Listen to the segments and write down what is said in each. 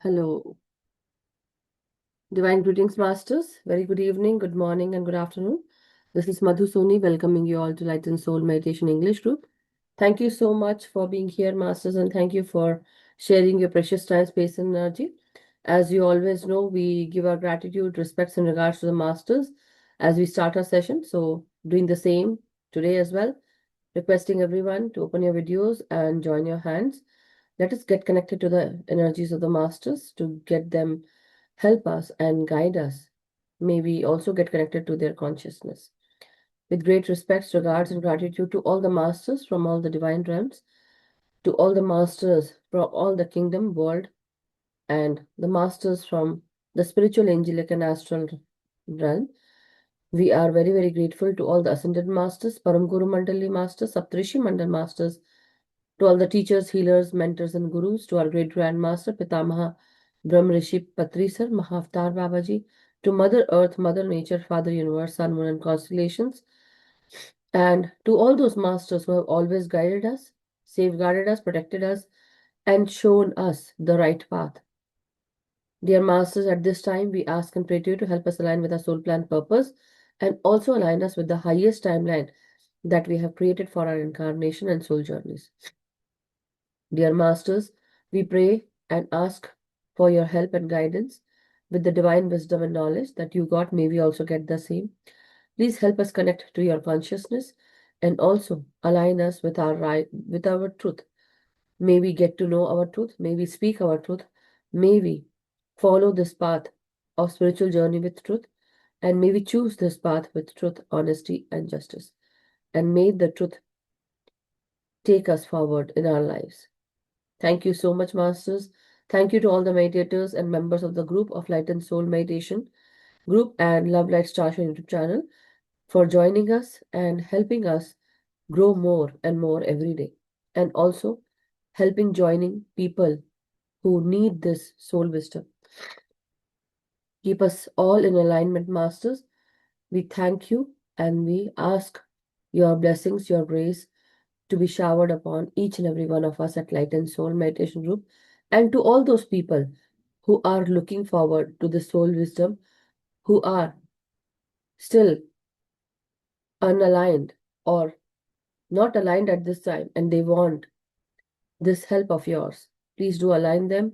Hello. Divine greetings, Masters. Very good evening, good morning, and good afternoon. This is MadhuSoni welcoming you all to Light and Soul Meditation English group. Thank you so much for being here, Masters, and thank you for sharing your precious time, space, and energy. As you always know, we give our gratitude, respects, and regards to the Masters as we start our session. So, doing the same today as well, requesting everyone to open your videos and join your hands. Let us get connected to the energies of the Masters to get them help us and guide us. May we also get connected to their consciousness. With great respect, regards, and gratitude to all the masters from all the divine realms, to all the masters from all the kingdom world, and the masters from the spiritual, angelic, and astral realm. We are very, very grateful to all the ascended masters, Param Guru Mandali masters, Saptrishi Mandal masters, to all the teachers, healers, mentors, and gurus, to our great grandmaster, Pitamaha Brahm Rishi Patri Sir, Mahavatar Babaji, to Mother Earth, Mother Nature, Father Universe, Sun, Moon, and constellations, and to all those masters who have always guided us, safeguarded us, protected us, and shown us the right path. Dear masters, at this time we ask and pray to you to help us align with our soul plan purpose and also align us with the highest timeline that we have created for our incarnation and soul journeys. Dear Masters, we pray and ask for your help and guidance with the divine wisdom and knowledge that you got. May we also get the same. Please help us connect to your consciousness and also align us with our truth. May we get to know our truth. May we speak our truth. May we follow this path of spiritual journey with truth. And may we choose this path with truth, honesty, and justice. And may the truth take us forward in our lives. Thank you so much, Masters. Thank you to all the meditators and members of the group of Light and Soul Meditation group and Love Light Star Show YouTube channel for joining us and helping us grow more and more every day. And also helping joining people who need this soul wisdom. Keep us all in alignment, Masters. We thank you and we ask your blessings, your grace to be showered upon each and every one of us at Light and Soul Meditation Group, and to all those people who are looking forward to the soul wisdom, who are still unaligned or not aligned at this time, and they want this help of yours. Please do align them,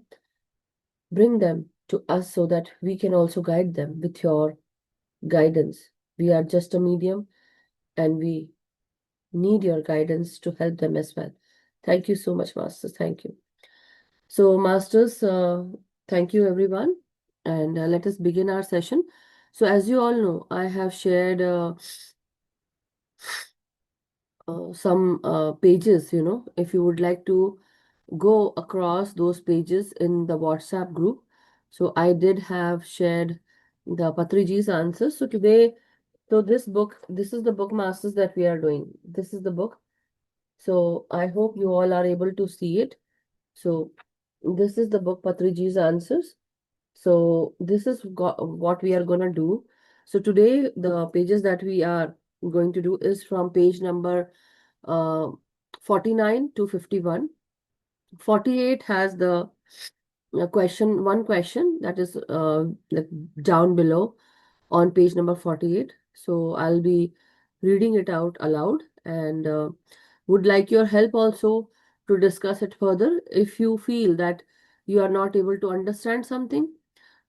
bring them to us so that we can also guide them with your guidance. We are just a medium and we need your guidance to help them as well. Thank you so much, Masters. Thank you. So, Masters, thank you everyone. And let us begin our session. So, as you all know, I have shared some pages, if you would like to go across those pages in the WhatsApp group. So, I did have shared the Patriji's answers. So, today, this is the book, Masters, that we are doing. This is the book. So, I hope you all are able to see it. So, this is the book, Patriji's answers. So this is what we are going to do. So today, the pages that we are going to do is from page number 49 to 51. 48 has the one question that is like down below on page number 48. So I'll be reading it out aloud and would like your help also to discuss it further. If you feel that you are not able to understand something,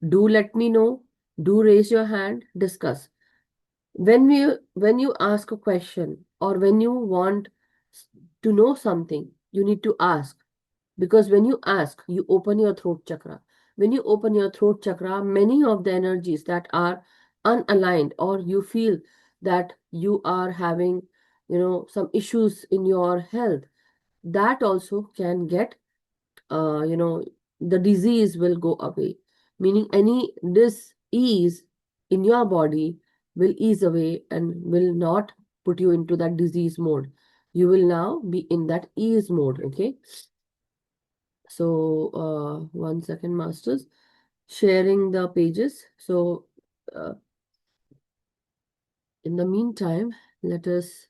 do let me know. Do raise your hand, discuss. When you ask a question or when you want to know something, you need to ask. Because when you ask, you open your throat chakra. When you open your throat chakra, many of the energies that are unaligned or you feel that you are having, some issues in your health, that also can get, the disease will go away. Meaning any dis-ease in your body will ease away and will not put you into that disease mode. You will now be in that ease mode, okay? So, 1 second, Masters. Sharing the pages. So, in the meantime, let us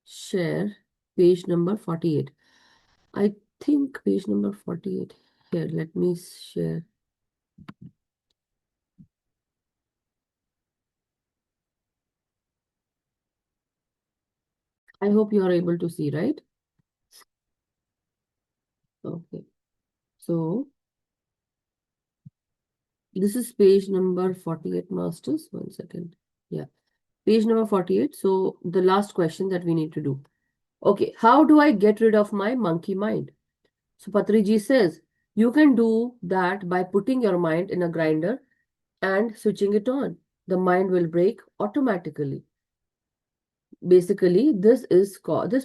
share page number 48. I think page number 48. shared. Let me share. I hope you are able to see, right? Okay. So this is page number 48, masters. 1 second. Yeah. Page number 48. So the last question that we need to do. Okay. How do I get rid of my monkey mind? So Patri ji says, you can do that by putting your mind in a grinder and switching it on. The mind will break automatically. Basically, this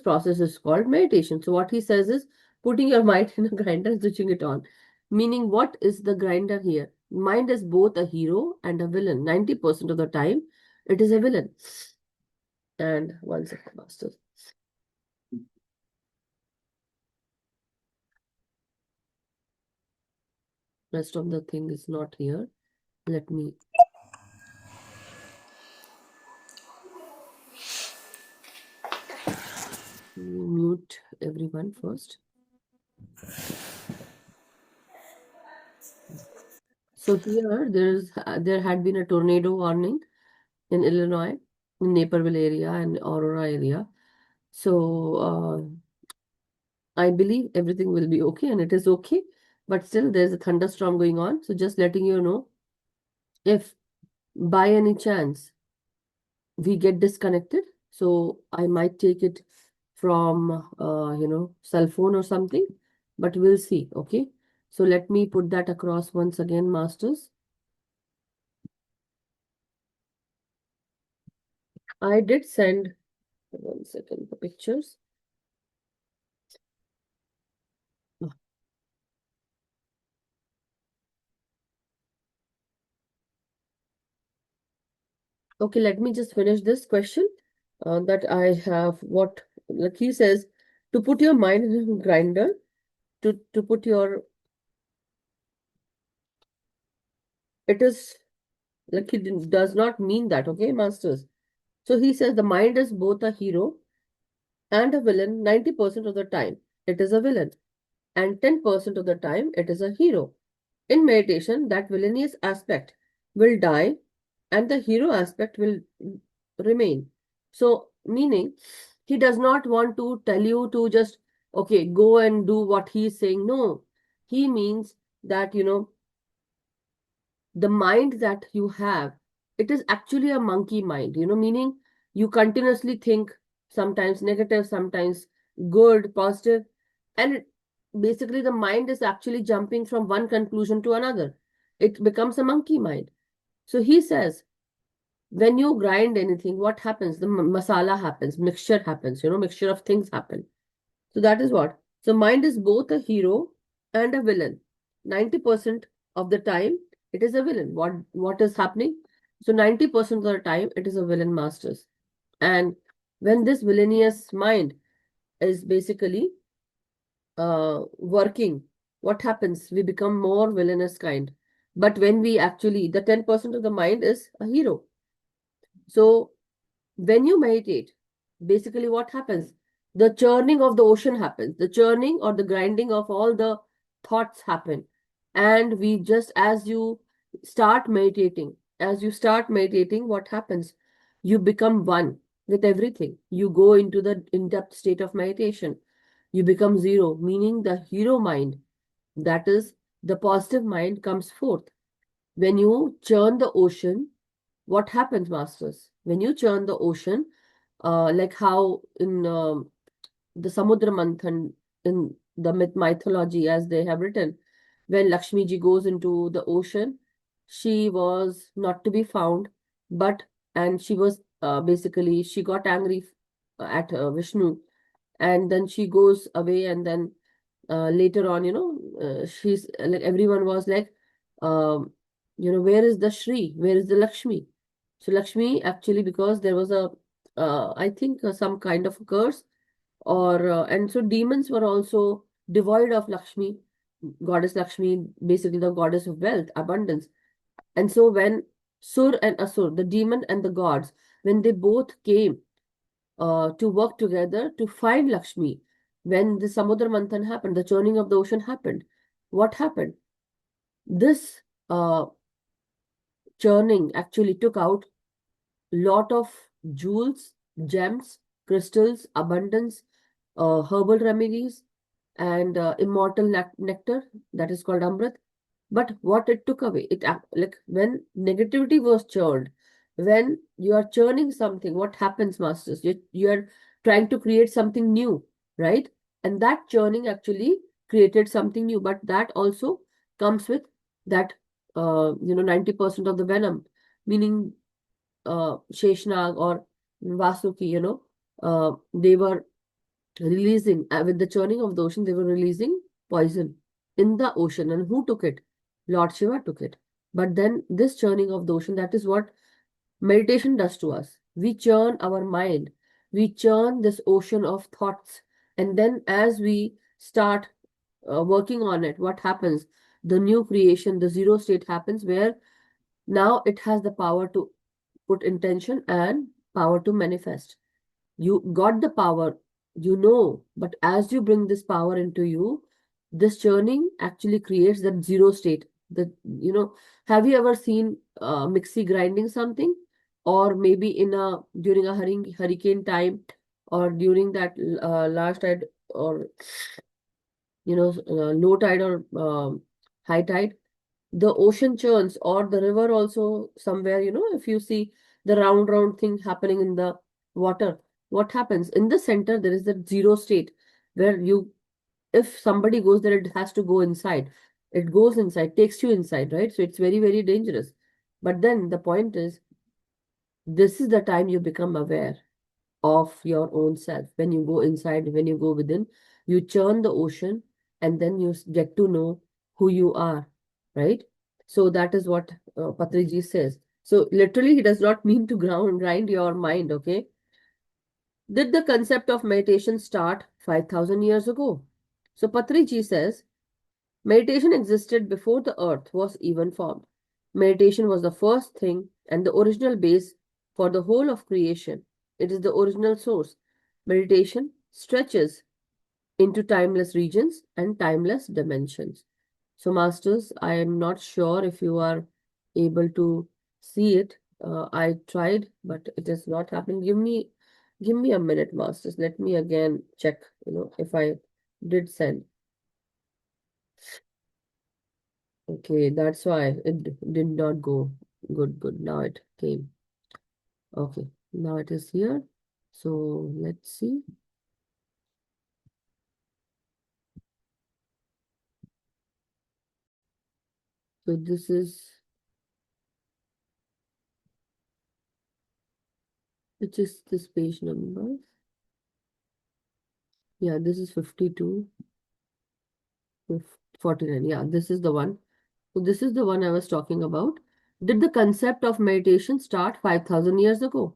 process is called meditation. So what he says is putting your mind in a grinder and switching it on. Meaning, what is the grinder here? Mind is both a hero and a villain. 90% of the time, it is a villain. And 1 second, master. Rest of the thing is not here. Let me mute everyone first. So here, there had been a tornado warning in Illinois, in Naperville area and Aurora area. So I believe everything will be okay, and it is okay. But still, there's a thunderstorm going on. So just letting you know, if by any chance we get disconnected, so I might take it from cell phone or something, but we'll see. Okay. So let me put that across once again, masters. I did send 1 second the pictures. Okay, let me just finish this question that I have. What, like he says, to put your mind in a grinder, to put your, it is like he does not mean that, okay, masters. So he says the mind is both a hero and a villain. 90% of the time, it is a villain, and 10% of the time, it is a hero. In meditation, that villainous aspect will die and the hero aspect will remain. So, meaning, he does not want to tell you to just, okay, go and do what he is saying. No, he means that, the mind that you have, it is actually a monkey mind, meaning you continuously think sometimes negative, sometimes good, positive, and basically the mind is actually jumping from one conclusion to another. It becomes a monkey mind. So he says, when you grind anything, what happens? The masala happens, mixture happens, mixture of things happen. So that is what. So mind is both a hero and a villain. 90% of the time, it is a villain. What is happening? So 90% of the time, it is a villain, masters. And when this villainous mind is basically working, what happens? We become more villainous kind. But when we actually, the 10% of the mind is a hero. So when you meditate, basically what happens? The churning of the ocean happens. The churning or the grinding of all the thoughts happen. And we just, as you start meditating, what happens? You become one with everything. You go into the in-depth state of meditation. You become zero, meaning the hero mind, that is the positive mind, comes forth. When you churn the ocean, what happens, masters? When you churn the ocean, like how in the Samudra Manthan, in the mythology, as they have written, when Lakshmi ji goes into the ocean, she was not to be found, but, and she was basically, she got angry at Vishnu, and then she goes away, and then later on, she's like, everyone was like, where is the Shri? Where is the Lakshmi? So Lakshmi, actually, because there was a, I think some kind of a curse, or and so demons were also devoid of Lakshmi, goddess Lakshmi, basically the goddess of wealth, abundance. And so when Sur and Asur, the demon and the gods, when they both came to work together to find Lakshmi, when the Samudra Manthan happened, the churning of the ocean happened, what happened? This churning actually took out lot of jewels, gems, crystals, abundance, herbal remedies, and immortal nectar that is called Amrit. But what it took away, like when negativity was churned, when you are churning something, what happens, masters? You are trying to create something new, right? And that churning actually created something new, but that also comes with that 90% of the venom, meaning Sheshnag or Vasuki, they were releasing, with the churning of the ocean, they were releasing poison in the ocean. And who took it? Lord Shiva took it. But then this churning of the ocean, that is what meditation does to us. We churn our mind, we churn this ocean of thoughts. And then as we start working on it, what happens? The new creation, the zero state happens, where now it has the power to put intention and power to manifest. You got the power, but as you bring this power into you, this churning actually creates that zero state. Have you ever seen mixie grinding something? Or maybe during a hurricane time, or during that last tide, or low tide, or high tide, the ocean churns, or the river also somewhere, if you see the round thing happening in the water, what happens in the center? There is that zero state where if somebody goes there, it has to go inside. It goes inside, takes you inside, right? So it's very, very dangerous. But then the point is, this is the time you become aware of your own self. When you go inside, when you go within, you churn the ocean, and then you get to know who you are, right? So that is what Patriji says. So literally, he does not mean to grind your mind, okay? Did the concept of meditation start 5,000 years ago? So Patriji says, meditation existed before the earth was even formed. Meditation was the first thing and the original base for the whole of creation. It is the original source. Meditation stretches into timeless regions and timeless dimensions. So, masters, I am not sure if you are able to see it. I tried, but it is not happening. Give me a minute, masters. Let me again check, if I did send. Okay, that's why it did not go. Good. Now it came. Okay, now it is here. So let's see. So this is, which is this page number? Yeah, this is 52, 49. Yeah, this is the one. So this is the one I was talking about. Did the concept of meditation start 5,000 years ago?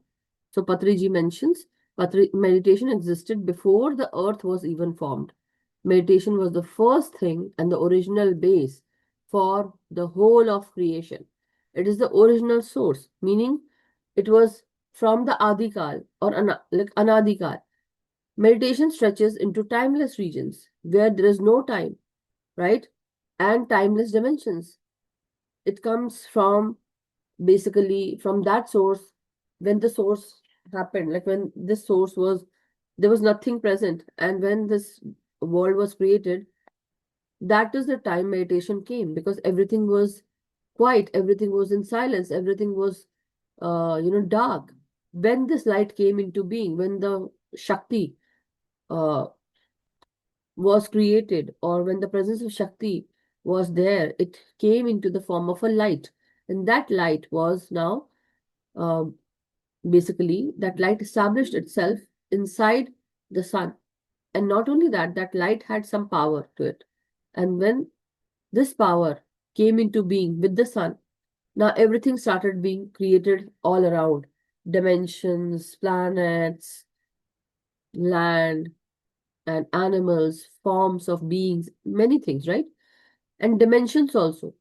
So Patriji mentions meditation existed before the earth was even formed. Meditation was the first thing and the original base for the whole of creation. It is the original source, meaning it was from the Adikal, or like Anadikal. Meditation stretches into timeless regions where there is no time, right? And timeless dimensions. It comes from, basically, from that source. When the source happened, like when this source was, there was nothing present, and when this world was created, that is the time meditation came, because everything was quiet, everything was in silence, everything was dark. When this light came into being, when the Shakti uh, was created, or when the presence of Shakti was there, it came into the form of a light. And that light was now, uh, basically, that light established itself inside the sun. And not only that, that light had some power to it. And when this power came into being with the sun, now everything started being created all around. Dimensions, planets, land, and animals, forms of beings, many things, right? And dimensions also,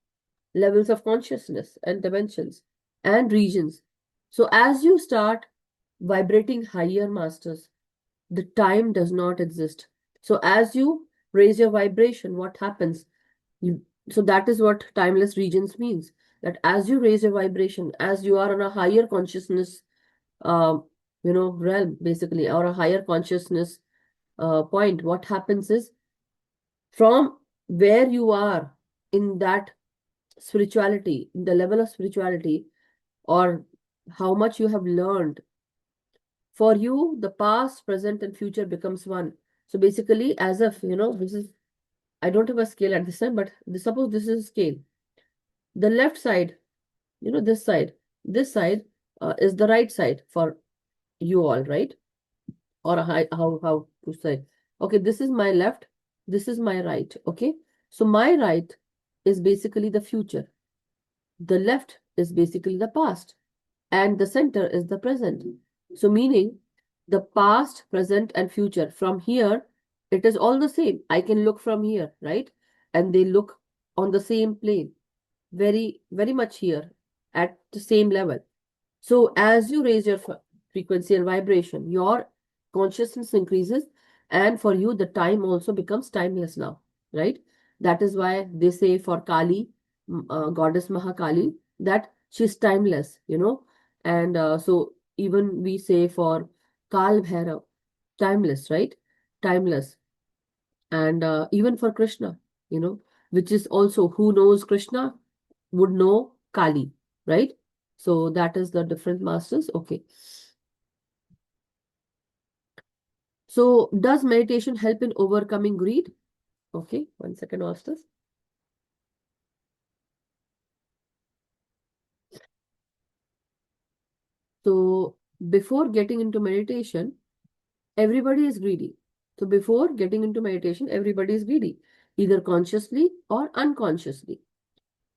levels of consciousness and dimensions and regions. So as you start vibrating higher, masters, the time does not exist. So as you raise your vibration, what happens? So that is what timeless regions means. That as you raise your vibration, as you are on a higher consciousness, uh, realm basically, or a higher consciousness point, what happens is from where you are in that spirituality, in the level of spirituality, or how much you have learned, for you, the past, present, and future becomes one. So basically, as if, this is, I don't have a scale at this time, but suppose this is a scale. The left side, this side is the right side for you all, right? Or how to say? Okay, this is my left, this is my right. Okay, so my right is basically the future, the left is basically the past, and the center is the present. So meaning the past, present, and future. From here, it is all the same. I can look from here, right? And they look on the same plane, very, very much here at the same level. So as you raise your frequency and vibration, your consciousness increases, and for you, the time also becomes timeless now, right? That is why they say for Kali, goddess Mahakali, that she's timeless, and so even we say for Kal Bhairav, timeless, right? Timeless. And even for Krishna, which is also who knows Krishna would know Kali, right? So that is the different masters. Okay. So does meditation help in overcoming greed? Okay, 1 second, masters. So before getting into meditation, everybody is greedy. So before getting into meditation, everybody is greedy, either consciously or unconsciously.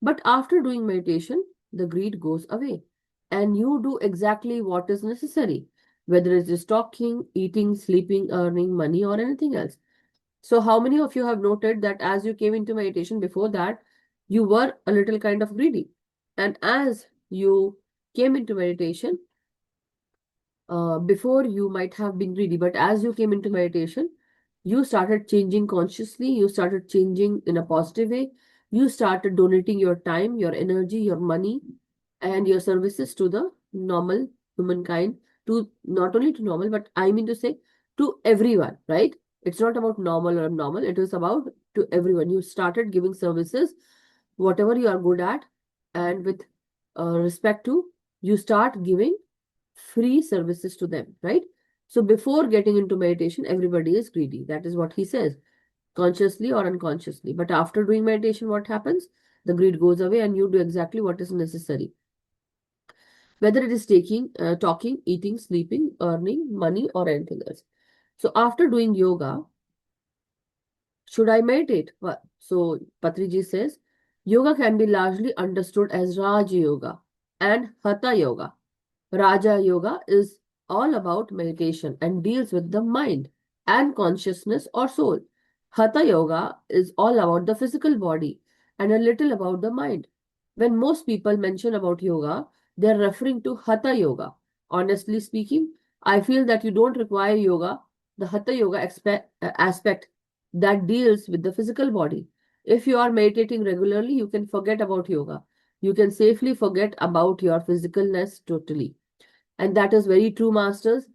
But after doing meditation, the greed goes away and you do exactly what is necessary, whether it is talking, eating, sleeping, earning money, or anything else. So, how many of you have noted that as you came into meditation before that, you were a little kind of greedy? And as you came into meditation, before you might have been greedy, but as you came into meditation, you started changing consciously, you started changing in a positive way, you started donating your time, your energy, your money, and your services to the normal humankind, to not only to normal, but I mean to say to everyone, right? It's not about normal or abnormal, it is about to everyone. You started giving services, whatever you are good at, and with respect to, you start giving free services to them, right? So before getting into meditation, everybody is greedy. That is what he says, consciously or unconsciously. But after doing meditation, what happens? The greed goes away and you do exactly what is necessary. Whether it is talking, eating, sleeping, earning money, or anything else. So after doing yoga, should I meditate? So Patriji says, yoga can be largely understood as Raja Yoga and Hatha Yoga. Raja Yoga is all about meditation and deals with the mind and consciousness or soul. Hatha Yoga is all about the physical body and a little about the mind. When most people mention about yoga, they are referring to Hatha Yoga. Honestly speaking, I feel that you don't require yoga, the Hatha Yoga aspect that deals with the physical body. If you are meditating regularly, you can forget about yoga. You can safely forget about your physicalness totally. And that is very true, masters.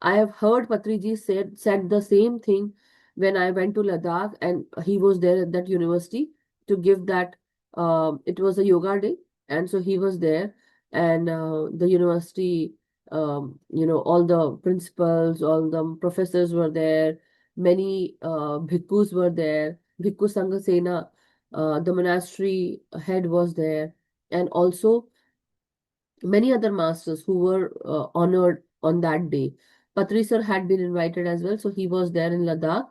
I have heard Patriji said the same thing when I went to Ladakh and he was there at that university to give that. It was a yoga day, and so he was there, and the university, all the principals, all the professors were there. Many bhikkhus were there. Bhikkhu Sangha Sena, the monastery head was there, and also many other masters who were honored on that day. Patri sir had been invited as well, so he was there in Ladakh.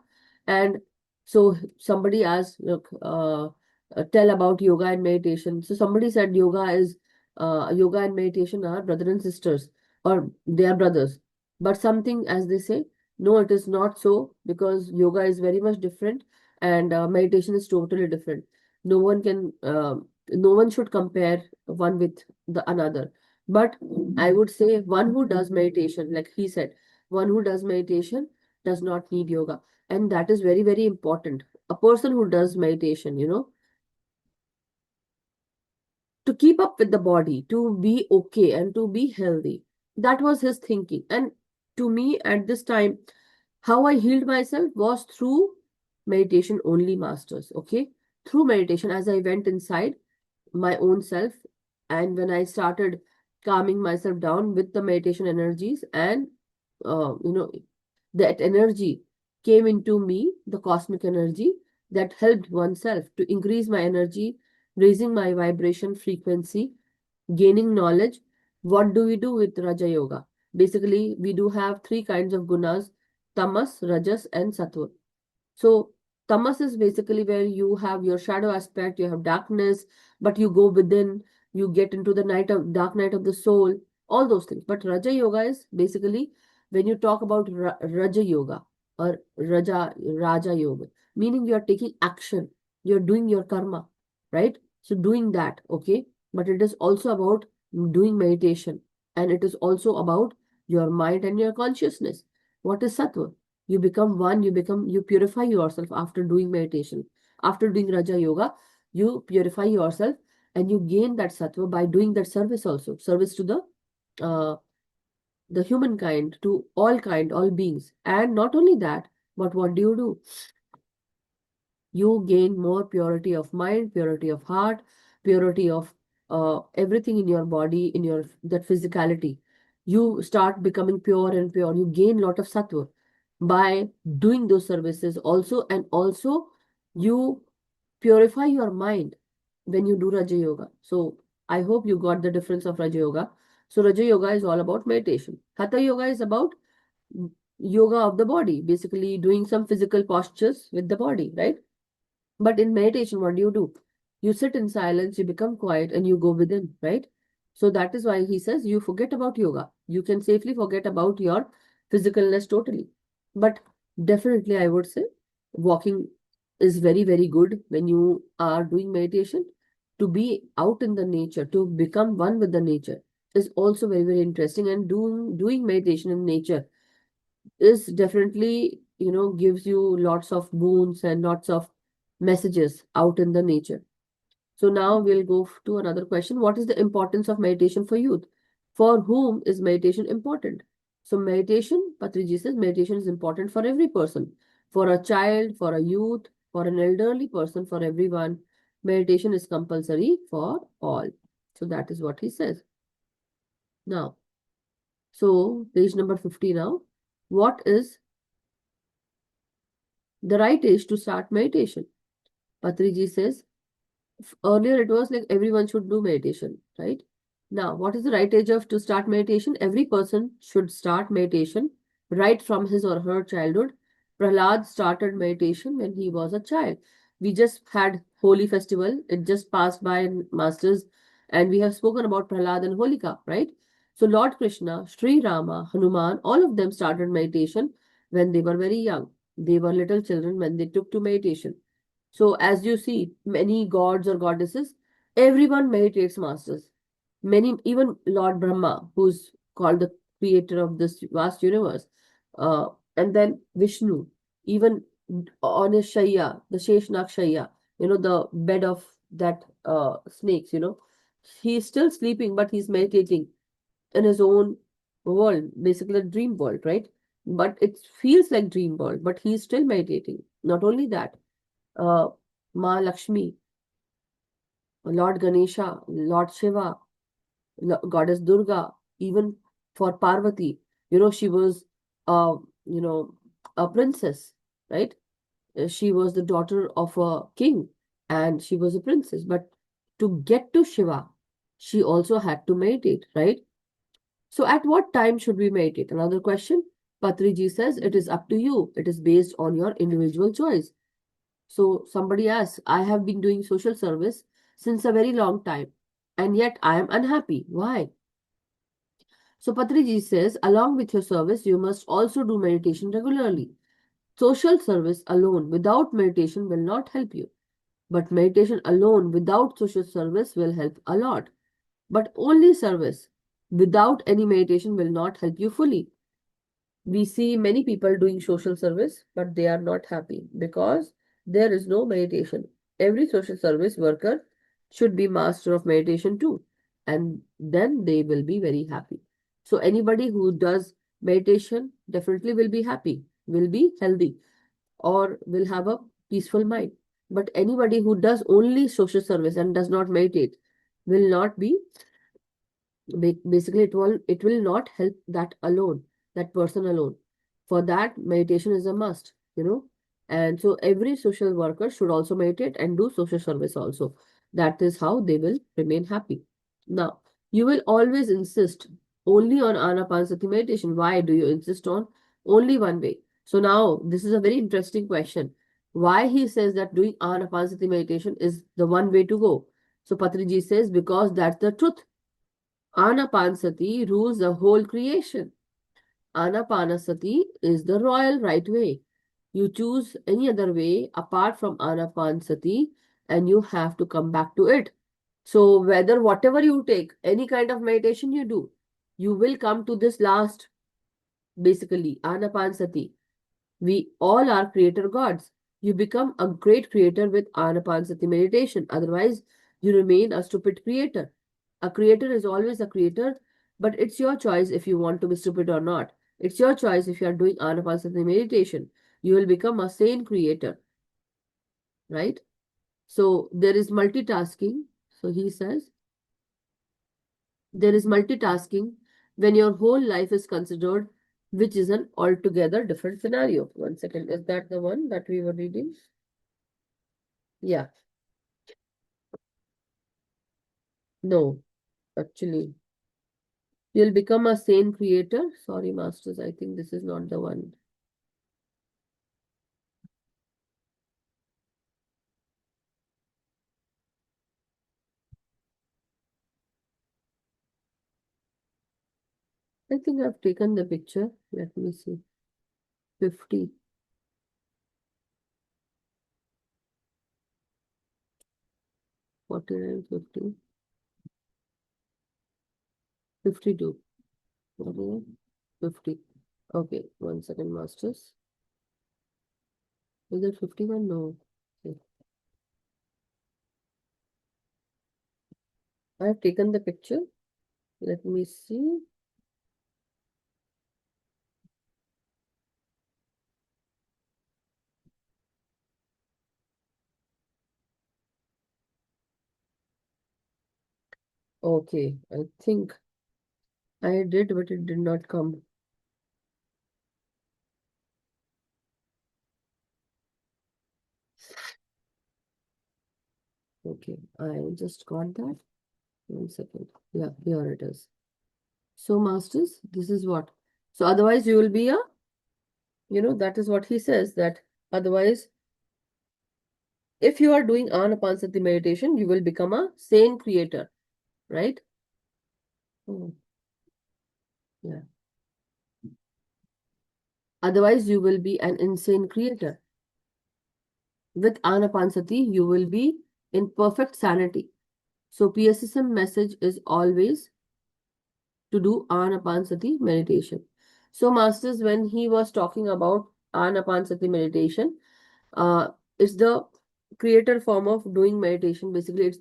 And so somebody asked, look, tell about yoga and meditation. So somebody said yoga and meditation are brother and sisters, or they are brothers. But something, as they say, no, it is not so, because yoga is very much different and meditation is totally different. No one can, no one should compare one with the another. But I would say one who does meditation, like he said, one who does meditation does not need yoga. And that is very, very important. A person who does meditation, to keep up with the body, to be okay and to be healthy. That was his thinking. And to me, at this time, how I healed myself was through meditation only, masters. Okay. Through meditation, as I went inside my own self, and when I started calming myself down with the meditation energies, and uh, you know that energy came into me, the cosmic energy that helped oneself to increase my energy, raising my vibration frequency, gaining knowledge. What do we do with Raja Yoga? Basically, we do have three kinds of gunas: tamas, rajas, and sattva. So tamas is basically where you have your shadow aspect, you have darkness, but you go within, you get into the dark night of the soul, all those things. But Raja Yoga is basically when you talk about Raja Yoga or Raja Yoga, meaning you are taking action, you're doing your karma, right? So doing that, okay. But it is also about doing meditation, and it is also about your mind and your consciousness. What is sattva? You become one, you purify yourself after doing meditation. After doing Raja Yoga, you purify yourself and you gain that sattva by doing that service also. Service to uh, the humankind, to all kind, all beings. And not only that, but what do? You gain more purity of mind, purity of heart, purity of everything in your body, in your that physicality. You start becoming pure and pure. You gain lot of sattva by doing those services also, and also you purify your mind when you do Raja Yoga. So I hope you got the difference of Raja Yoga. So Raja Yoga is all about meditation. Hatha Yoga is about yoga of the body, basically doing some physical postures with the body, right? But in meditation, what do? You sit in silence, you become quiet, and you go within, right? So that is why he says you forget about yoga. You can safely forget about your physicalness totally. But definitely, I would say walking is very, very good when you are doing meditation. To be out in the nature, to become one with the nature is also very, very interesting. And doing meditation in nature is definitely, gives you lots of boons and lots of messages out in the nature. So now we'll go to another question. What is the importance of meditation for youth? For whom is meditation important? So meditation, Patriji says, meditation is important for every person. For a child, for a youth, for an elderly person, for everyone. Meditation is compulsory for all. So that is what he says. Now, so page number 50 now. What is the right age to start meditation? Patriji says, earlier it was like everyone should do meditation, right? Now, what is the right age of to start meditation? Every person should start meditation right from his or her childhood. Prahlad started meditation when he was a child. We just had Holi festival. It just passed by in Masters, and we have spoken about Prahlad and Holika, right? So Lord Krishna, Sri Rama, Hanuman, all of them started meditation when they were very young. They were little children when they took to meditation. So as you see, many gods or goddesses, everyone meditates, masters. Many, even Lord Brahma, who's called the creator of this vast universe, uh, and then Vishnu, even on his Shaya, the Sheshnak Shaya, the bed of that snakes, he's still sleeping, but he's meditating in his own world, basically a dream world, right? But it feels like dream world, but he's still meditating. Not only that, uh, Ma Lakshmi, Lord Ganesha, Lord Shiva, Goddess Durga, even for Parvati, she was, uh, you know, a princess, right? She was the daughter of a king and she was a princess. But to get to Shiva, she also had to meditate, right? So at what time should we meditate? Another question. Patriji says it is up to you. It is based on your individual choice. So somebody asks, I have been doing social service since a very long time, and yet I am unhappy. Why? So Patriji says, along with your service, you must also do meditation regularly. Social service alone without meditation will not help you. But meditation alone without social service will help a lot. But only service without any meditation will not help you fully. We see many people doing social service, but they are not happy because there is no meditation. Every social service worker should be master of meditation too. And then they will be very happy. So anybody who does meditation definitely will be happy, will be healthy, or will have a peaceful mind. But anybody who does only social service and does not meditate will not be, basically it will not help that person alone. For that, meditation is a must. And so every social worker should also meditate and do social service also. That is how they will remain happy. Now, you will always insist only on Anapansati meditation. Why do you insist on only one way? So now this is a very interesting question. Why he says that doing Anapansati meditation is the one way to go? So Patriji says, because that's the truth. Anapansati rules the whole creation. Anapanasati is the royal right way. You choose any other way apart from Anapansati and you have to come back to it. So whatever you take, any kind of meditation you do, you will come to this last, basically, Anapansati. We all are creator gods. You become a great creator with Anapansati meditation. Otherwise, you remain a stupid creator. A creator is always a creator, but it's your choice if you want to be stupid or not. It's your choice if you are doing Anapansati meditation. You will become a sane creator, right? So there is multitasking. So he says, there is multitasking when your whole life is considered, which is an altogether different scenario. One second, is that the one that we were reading? Yeah. No, actually. You'll become a sane creator. Sorry, masters, I think this is not the one. I think I've taken the picture. Let me see. 50. Forty-nine, 50. 52. Okay. 50. Okay, one second, masters. Is it 51? No. Okay. I have taken the picture. Let me see. Okay, I think I did, but it did not come. Okay, I just got that. One second. Yeah, here it is. So, masters, this is what. So, otherwise, you will be that is what he says, that otherwise, if you are doing Anapansati meditation, you will become a sane creator, right? Oh, yeah. Otherwise, you will be an insane creator. With Anapansati, you will be in perfect sanity. So, PSSM message is always to do Anapansati meditation. So, masters, when he was talking about Anapansati meditation, uh, it's the creator form of doing meditation. Basically,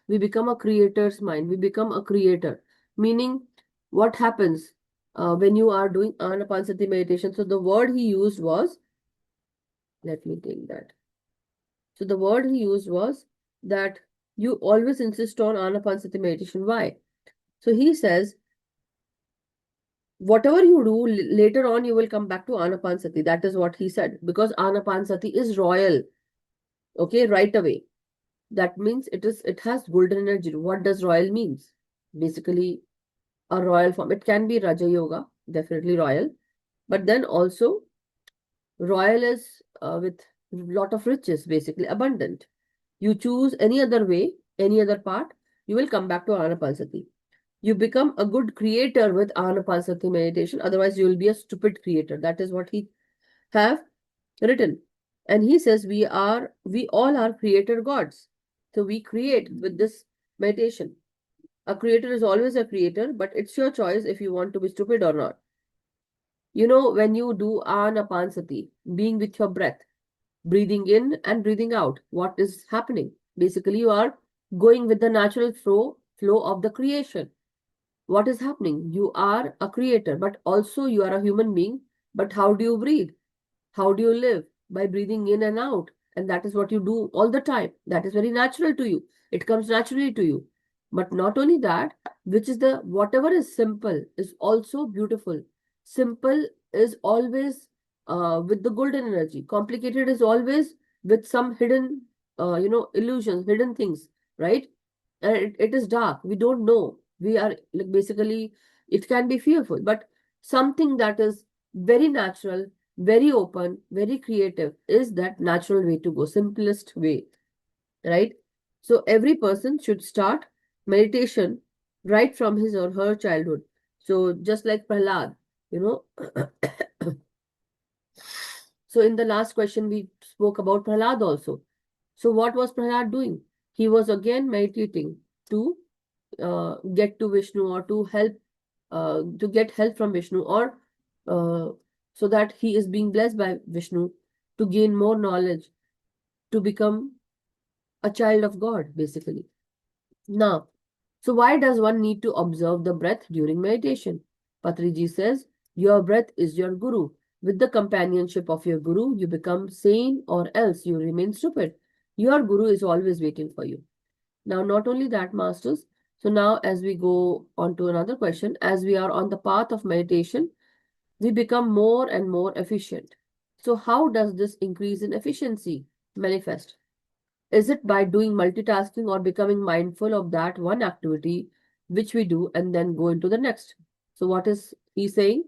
we become a creator's mind. We become a creator. Meaning, what happens when you are doing Anapansati meditation? So, the word he used was, let me take that. So, the word he used was that you always insist on Anapansati meditation. Why? So, he says, whatever you do, later on you will come back to Anapansati. That is what he said. Because Anapansati is royal. Okay, right away. That means it has golden energy. What does royal means? Basically, a royal form. It can be Raja Yoga, definitely royal. But then also, royal is with lot of riches, basically abundant. You choose any other way, any other part, you will come back to Anapansati. You become a good creator with Anapansati meditation. Otherwise, you will be a stupid creator. That is what he have written. And he says we all are creator gods. So we create with this meditation. A creator is always a creator, but it's your choice if you want to be stupid or not. When you do Anapansati, being with your breath, breathing in and breathing out, what is happening? Basically, you are going with the natural flow of the creation. What is happening? You are a creator, but also you are a human being. But how do you breathe? How do you live? By breathing in and out. And that is what you do all the time. That is very natural to you. It comes naturally to you. But not only that, which is the whatever is simple is also beautiful. Simple is always with the golden energy. Complicated is always with some hidden, illusions, hidden things, right? And it is dark. We don't know. We are like basically, it can be fearful, but something that is very natural, very open, very creative is that natural way to go, simplest way, right? So every person should start meditation right from his or her childhood. So just like Prahlad, you know. So in the last question, we spoke about Prahlad also. So what was Prahlad doing? He was again meditating to get to Vishnu or to get help from Vishnu or uh, so that he is being blessed by Vishnu to gain more knowledge, to become a child of God, basically. Now, so why does one need to observe the breath during meditation? Patriji says, your breath is your guru. With the companionship of your guru, you become sane or else you remain stupid. Your guru is always waiting for you. Now, not only that, masters, so now as we go on to another question, as we are on the path of meditation, we become more and more efficient. So how does this increase in efficiency manifest? Is it by doing multitasking or becoming mindful of that one activity which we do and then go into the next? So what is he saying?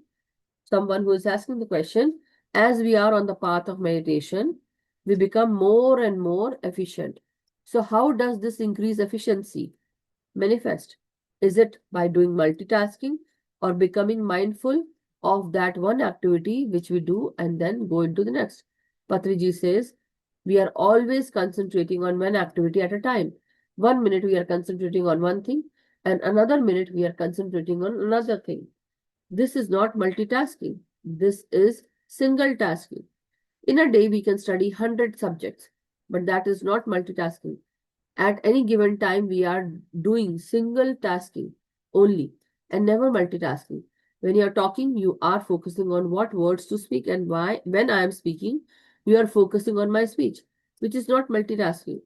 Someone who is asking the question, as we are on the path of meditation, we become more and more efficient. So how does this increase efficiency manifest? Is it by doing multitasking or becoming mindful of that one activity which we do and then go into the next? Patriji says, we are always concentrating on one activity at a time. 1 minute we are concentrating on one thing, and another minute we are concentrating on another thing. This is not multitasking. This is single tasking. In a day, we can study 100 subjects, but that is not multitasking. At any given time, we are doing single tasking only and never multitasking. When you are talking, you are focusing on what words to speak and why. When I am speaking, you are focusing on my speech, which is not multitasking.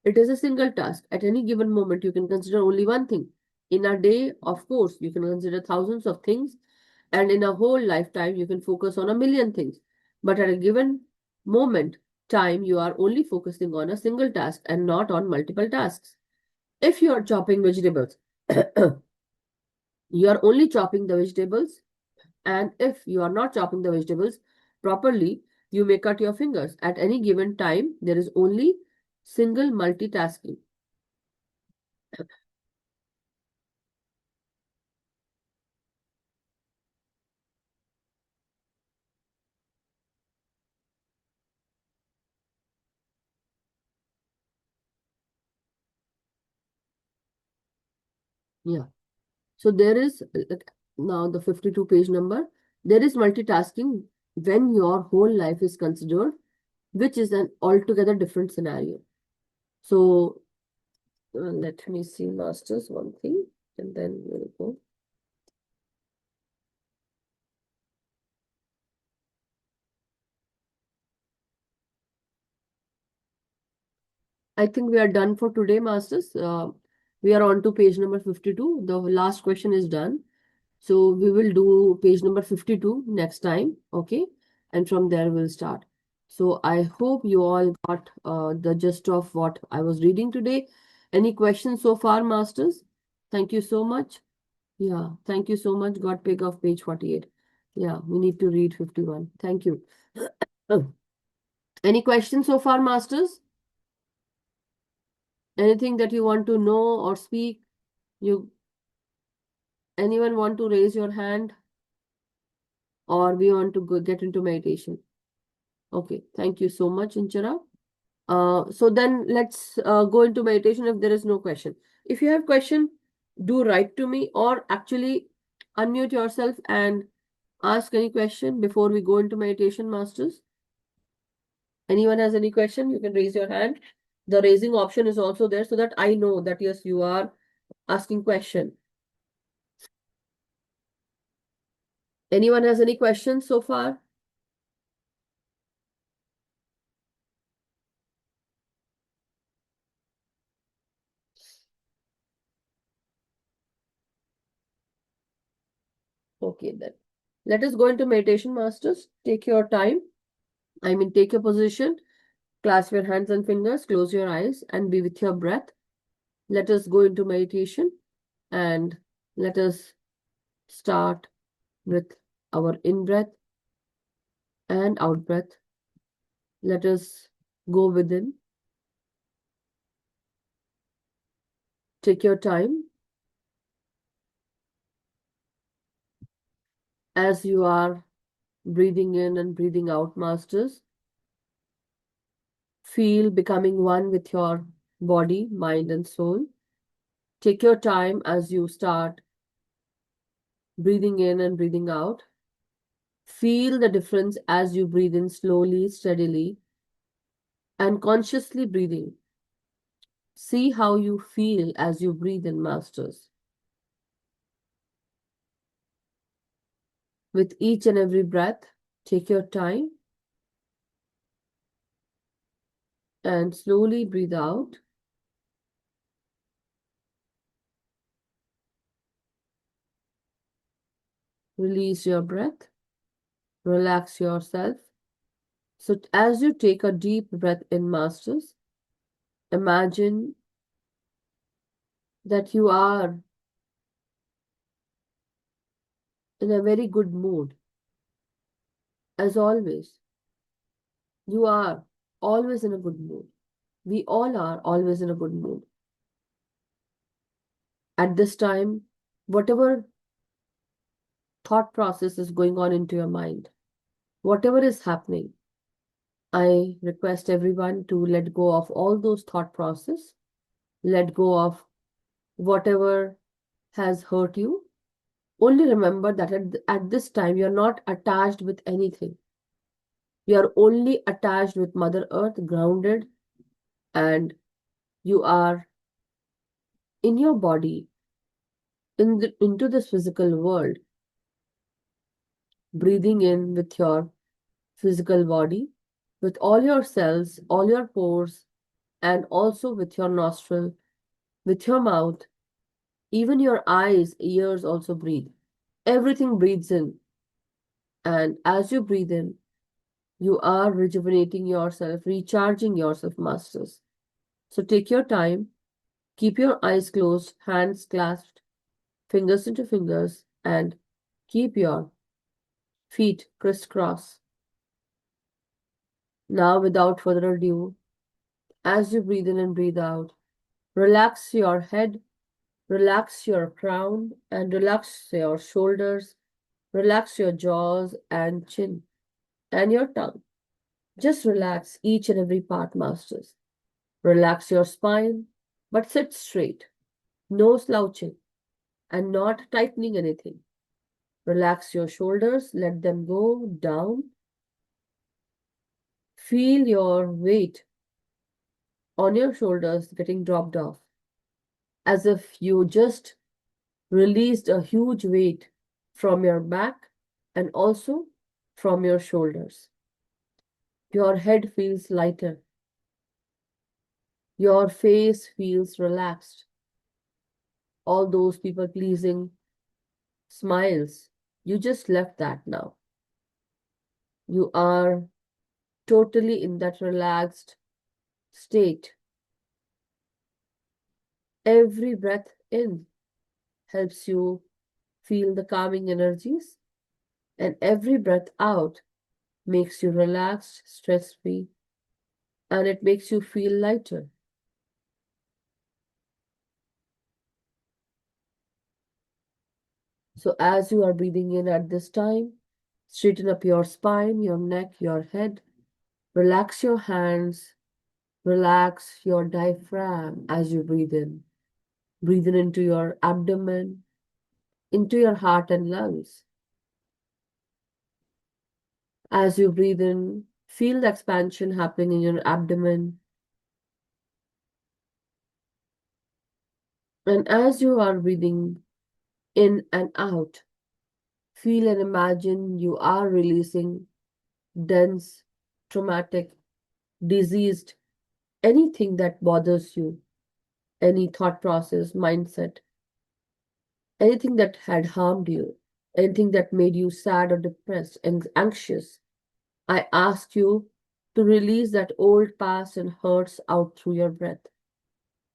It is a single task. At any given moment, you can consider only one thing. In a day, of course, you can consider thousands of things, and in a whole lifetime, you can focus on a million things. But at a given moment, time, you are only focusing on a single task and not on multiple tasks. If you are chopping vegetables, you are only chopping the vegetables, and if you are not chopping the vegetables properly, you may cut your fingers. At any given time, there is only single multitasking. Yeah. So there is now the 52 page number. There is multitasking when your whole life is considered, which is an altogether different scenario. So let me see, masters, one thing, and then we'll go. I think we are done for today, masters. We are on to page number 52. The last question is done. So we will do page number 52 next time, okay? And from there we'll start. So I hope you all got the gist of what I was reading today. Any questions so far, masters? Thank you so much. Yeah, thank you so much. Got pick of page 48. Yeah, we need to read 51. Thank you. Any questions so far, masters? Anything that you want to know or speak? You anyone want to raise your hand, or we want to go get into meditation? Okay, thank you so much, Inchara. So then let's go into meditation if there is no question. If you have question, do write to me or actually unmute yourself and ask any question before we go into meditation, masters. Anyone has any question, you can raise your hand. The raising option is also there so that I know that yes, you are asking question. Anyone has any questions so far? Okay, then. Let us go into meditation, masters. Take your time. Take your position. Clasp your hands and fingers. Close your eyes and be with your breath. Let us go into meditation and let us start with our in breath and out breath. Let us go within. Take your time. As you are breathing in and breathing out, masters, feel becoming one with your body, mind, and soul. Take your time as you start breathing in and breathing out. Feel the difference as you breathe in slowly, steadily, and consciously breathing. See how you feel as you breathe in, masters. With each and every breath, take your time and slowly breathe out. Release your breath. Relax yourself. So as you take a deep breath in, masters, imagine that you are in a very good mood. As always, you are always in a good mood. We all are always in a good mood. At this time, whatever thought process is going on into your mind, whatever is happening, I request everyone to let go of all those thought process, let go of whatever has hurt you. Only remember that at this time, you're not attached with anything. You are only attached with Mother Earth, grounded, and you are in your body, into this physical world, breathing in with your physical body, with all your cells, all your pores, and also with your nostril, with your mouth, even your eyes, ears also breathe. Everything breathes in. And as you breathe in, you are rejuvenating yourself, recharging yourself, masters. So take your time, keep your eyes closed, hands clasped, fingers into fingers, and keep your feet crisscross. Now, without further ado, as you breathe in and breathe out, relax your head, relax your crown, and relax your shoulders, relax your jaws and chin, and your tongue. Just relax each and every part, masters. Relax your spine, but sit straight, no slouching, and not tightening anything. Relax your shoulders, let them go down. Feel your weight on your shoulders getting dropped off, as if you just released a huge weight from your back and also from your shoulders. Your head feels lighter. Your face feels relaxed. All those people pleasing smiles, you just left that now. You are totally in that relaxed state. Every breath in helps you feel the calming energies, and every breath out makes you relaxed, stress-free, and it makes you feel lighter. So as you are breathing in at this time, straighten up your spine, your neck, your head. Relax your hands. Relax your diaphragm as you breathe in. Breathe in into your abdomen, into your heart and lungs. As you breathe in, feel the expansion happening in your abdomen. And as you are breathing in and out, feel and imagine you are releasing dense, traumatic, diseased, anything that bothers you, any thought process, mindset, anything that had harmed you, anything that made you sad or depressed and anxious. I ask you to release that old past and hurts out through your breath.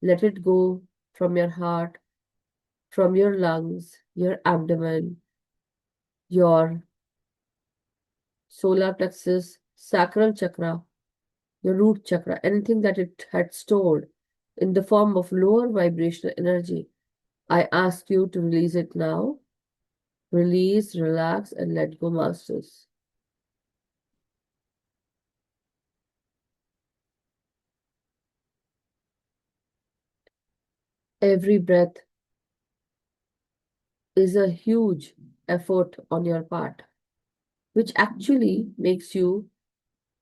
Let it go from your heart, from your lungs, your abdomen, your solar plexus, sacral chakra, your root chakra, anything that it had stored in the form of lower vibrational energy. I ask you to release it now. Release, relax, and let go, masters. Every breath is a huge effort on your part, which actually makes you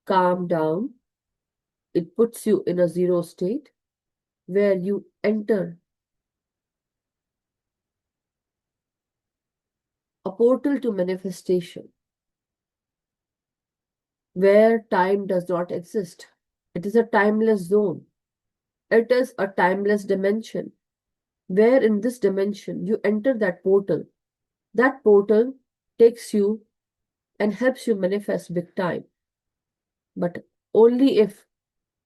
calm down. It puts you in a zero state where you enter a portal to manifestation, where time does not exist. It is a timeless zone. It is a timeless dimension, where in this dimension you enter that portal. That portal takes you and helps you manifest big time. But only if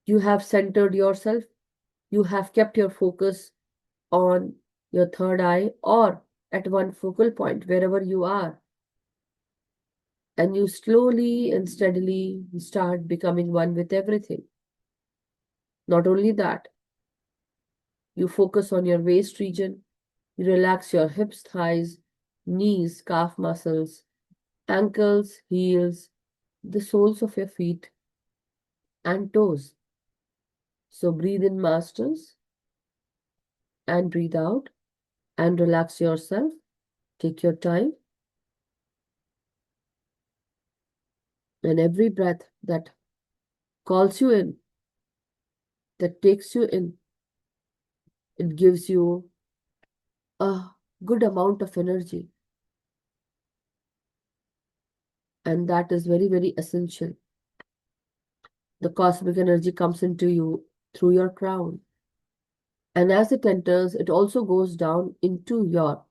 you have centered yourself, you have kept your focus on your third eye or at one focal point, wherever you are. And you slowly and steadily start becoming one with everything. Not only that, you focus on your waist region, you relax your hips, thighs, knees, calf muscles, ankles, heels, the soles of your feet, and toes. So breathe in, masters, and breathe out, and relax yourself. Take your time. And every breath that calls you in, that takes you in, it gives you a good amount of energy. And that is very, very essential. The cosmic energy comes into you through your crown. And as it enters, it also goes down into your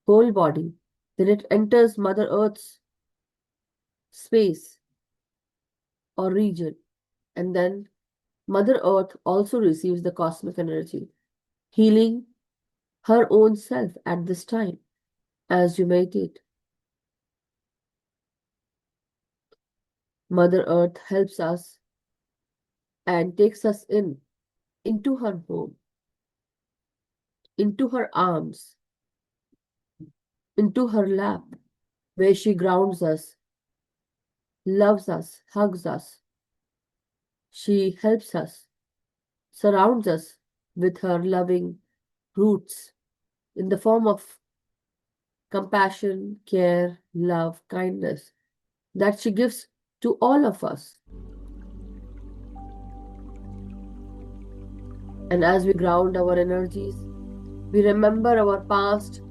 whole body. Then it enters Mother Earth's space or region. And then Mother Earth also receives the cosmic energy, healing her own self at this time as you meditate. Mother Earth helps us and takes us into her home, into her arms, into her lap, where she grounds us, loves us, hugs us. She helps us, surrounds us with her loving roots in the form of compassion, care, love, kindness that she gives to all of us. And as we ground our energies, we remember our past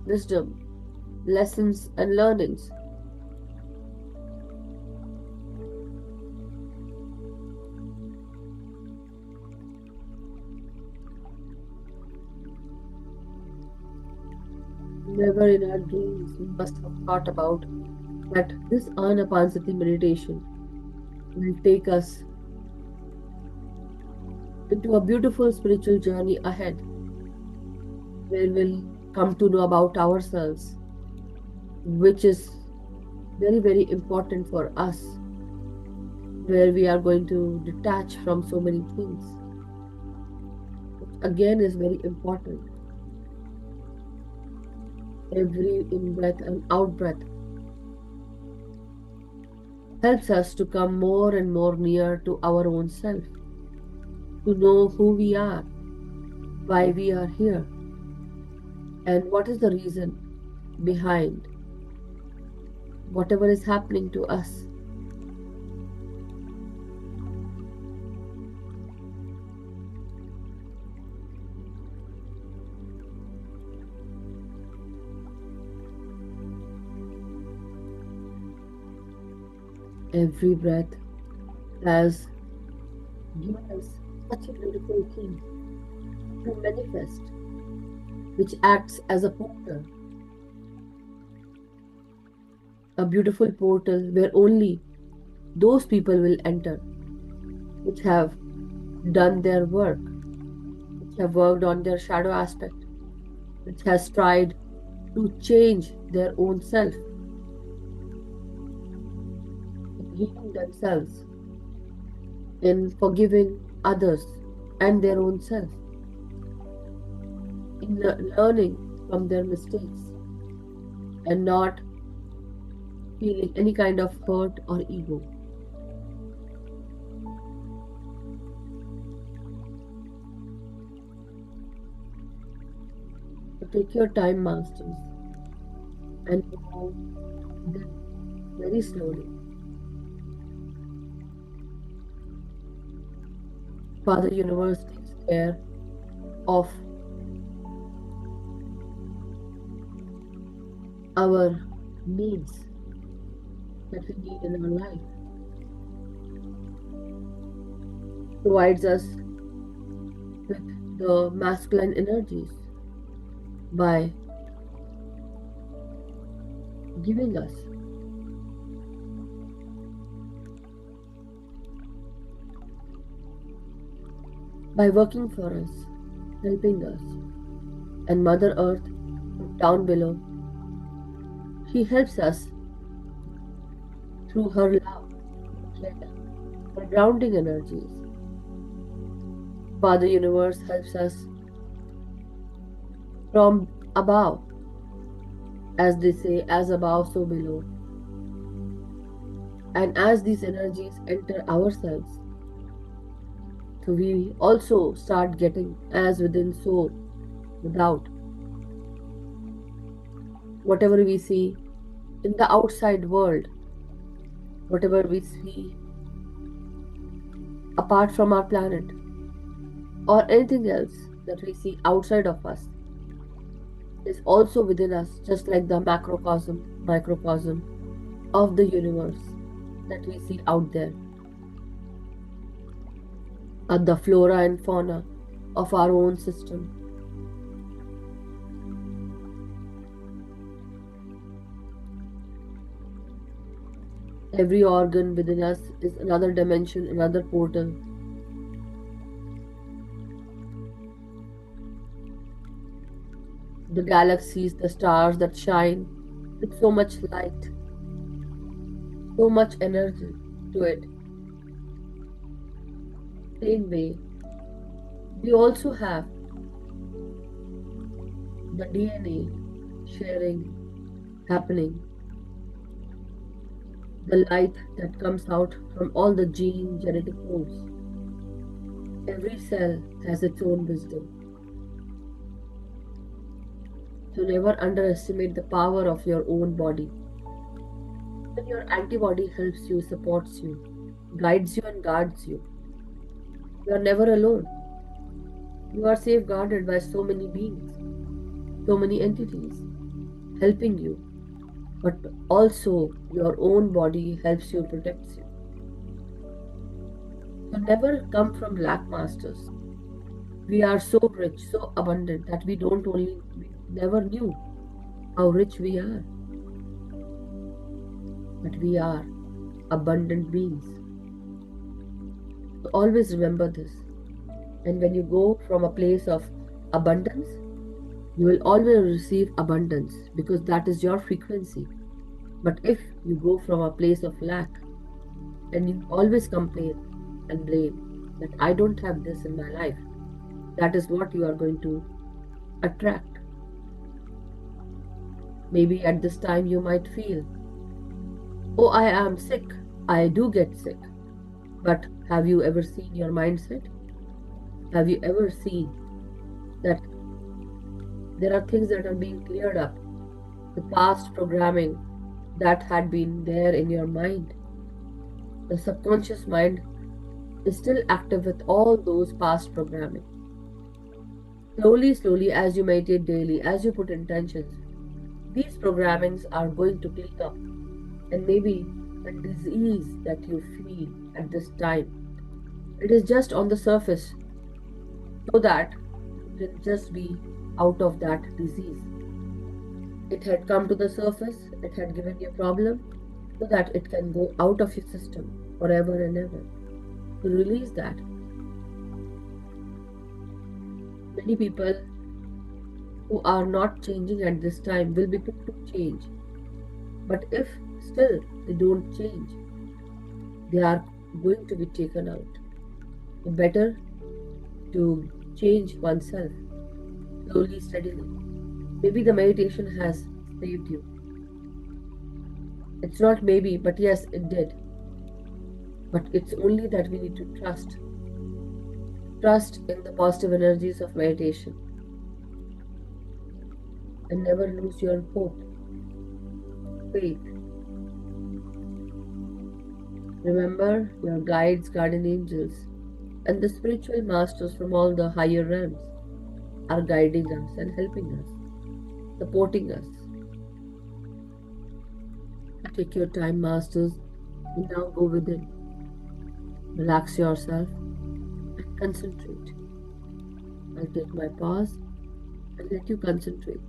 wisdom, lessons, and learnings. Never in our dreams we must have thought about that this Anapansati meditation will take us into a beautiful spiritual journey ahead, where we'll come to know about ourselves, which is very, very important for us, where we are going to detach from so many things, which again is very important. Every in breath and out breath helps us to come more and more near to our own self, to know who we are, why we are here, and what is the reason behind whatever is happening to us. Every breath has given us such a beautiful key to manifest, which acts as a beautiful portal where only those people will enter which have done their work, which have worked on their shadow aspect, which has tried to change their own self, in healing themselves, in forgiving others and their own self, in learning from their mistakes and not feeling any kind of hurt or ego. So take your time, masters, and go very slowly. Father Universe takes care of our needs that we need in our life, provides us with the masculine energies by giving us by working for us, helping us. And Mother Earth, down below, she helps us through her love, her grounding energies. Father Universe helps us from above, as they say, as above, so below. And as these energies enter ourselves, so we also start getting as within, so without. Whatever we see in the outside world, whatever we see apart from our planet, or anything else that we see outside of us, is also within us, just like the macrocosm, microcosm of the universe that we see out there, at the flora and fauna of our own system. Every organ within us is another dimension, another portal. The galaxies, the stars that shine with so much light, so much energy to it. Same way, we also have the DNA sharing happening. The light that comes out from all the genetic codes. Every cell has its own wisdom. So never underestimate the power of your own body. When your antibody helps you, supports you, guides you and guards you, you are never alone. You are safeguarded by so many beings, so many entities helping you. But also your own body helps you, protects you. So never come from lack, masters. We are so rich, so abundant that we never knew how rich we are. But we are abundant beings. So always remember this. And when you go from a place of abundance, you will always receive abundance because that is your frequency. But if you go from a place of lack and you always complain and blame that I don't have this in my life, that is what you are going to attract. Maybe at this time you might feel, oh, I am sick. I do get sick. But have you ever seen your mindset? Have you ever seen that there are things that are being cleared up? The past programming that had been there in your mind. The subconscious mind is still active with all those past programming. Slowly, as you meditate daily, as you put intentions, these programmings are going to click up. And maybe the disease that you feel at this time. It is just on the surface so that you can just be out of that disease. It had come to the surface, it had given you a problem so that it can go out of your system forever and ever. To release that, many people who are not changing at this time will be put to change. But if still they don't change, they are going to be taken out. So better to change oneself slowly, steadily. Maybe the meditation has saved you. It's not maybe, but yes, it did. But it's only that we need to trust. Trust in the positive energies of meditation and never lose your hope, faith. Remember your guides, guardian angels, and the spiritual masters from all the higher realms are guiding us and helping us, supporting us. Take your time, masters, and now go within. Relax yourself and concentrate. I'll take my pause and let you concentrate.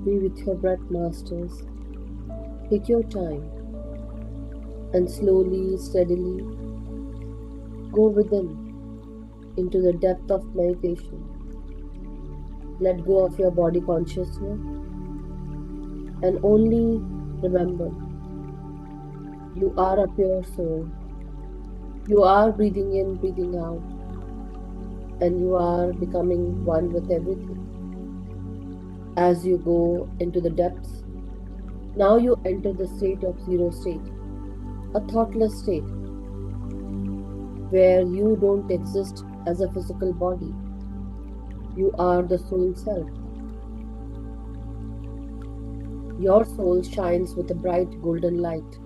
Be with your breath, masters. Take your time and slowly, steadily go within into the depth of meditation. Let go of your body consciousness and only remember you are a pure soul. You are breathing in, breathing out, and you are becoming one with everything. As you go into the depths, now you enter the state of zero state, a thoughtless state where you don't exist as a physical body. You are the soul self. Your soul shines with a bright golden light,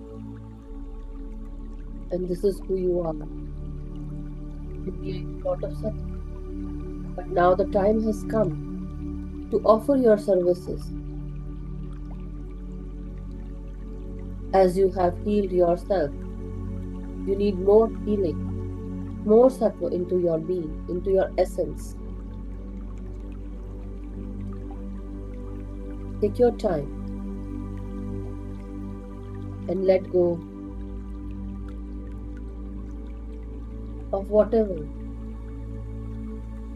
and this is who you are. You gave a lot of suffering, but now the time has come to offer your services. As you have healed yourself, you need more healing, more sattva into your being, into your essence. Take your time and let go of whatever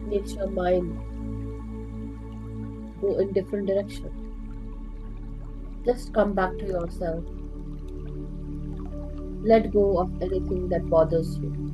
makes your mind go in different direction. Just come back to yourself. Let go of anything that bothers you.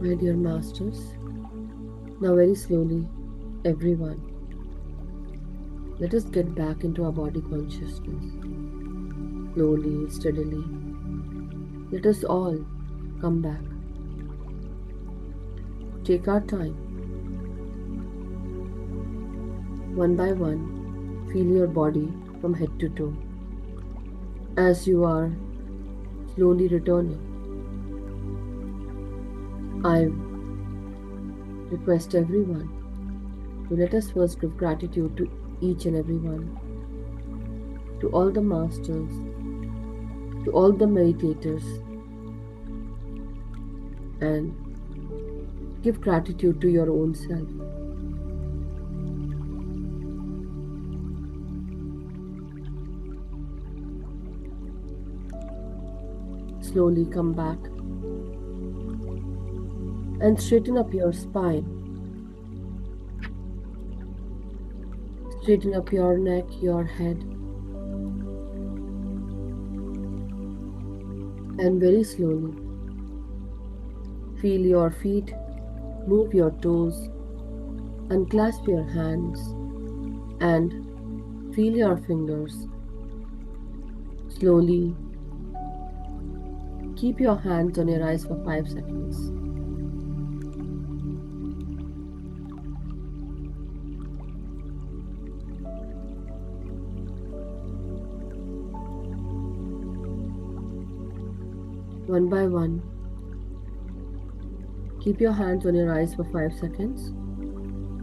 My dear masters, now very slowly, everyone, let us get back into our body consciousness. Slowly, steadily, let us all come back. Take our time. One by one, feel your body from head to toe as you are slowly returning. I request everyone to let us first give gratitude to each and everyone, to all the masters, to all the meditators, and give gratitude to your own self. Slowly come back and straighten up your spine. Straighten up your neck, your head. And very slowly, feel your feet, move your toes, unclasp your hands, and feel your fingers. Slowly, keep your hands on your eyes for 5 seconds. One by one, keep your hands on your eyes for 5 seconds.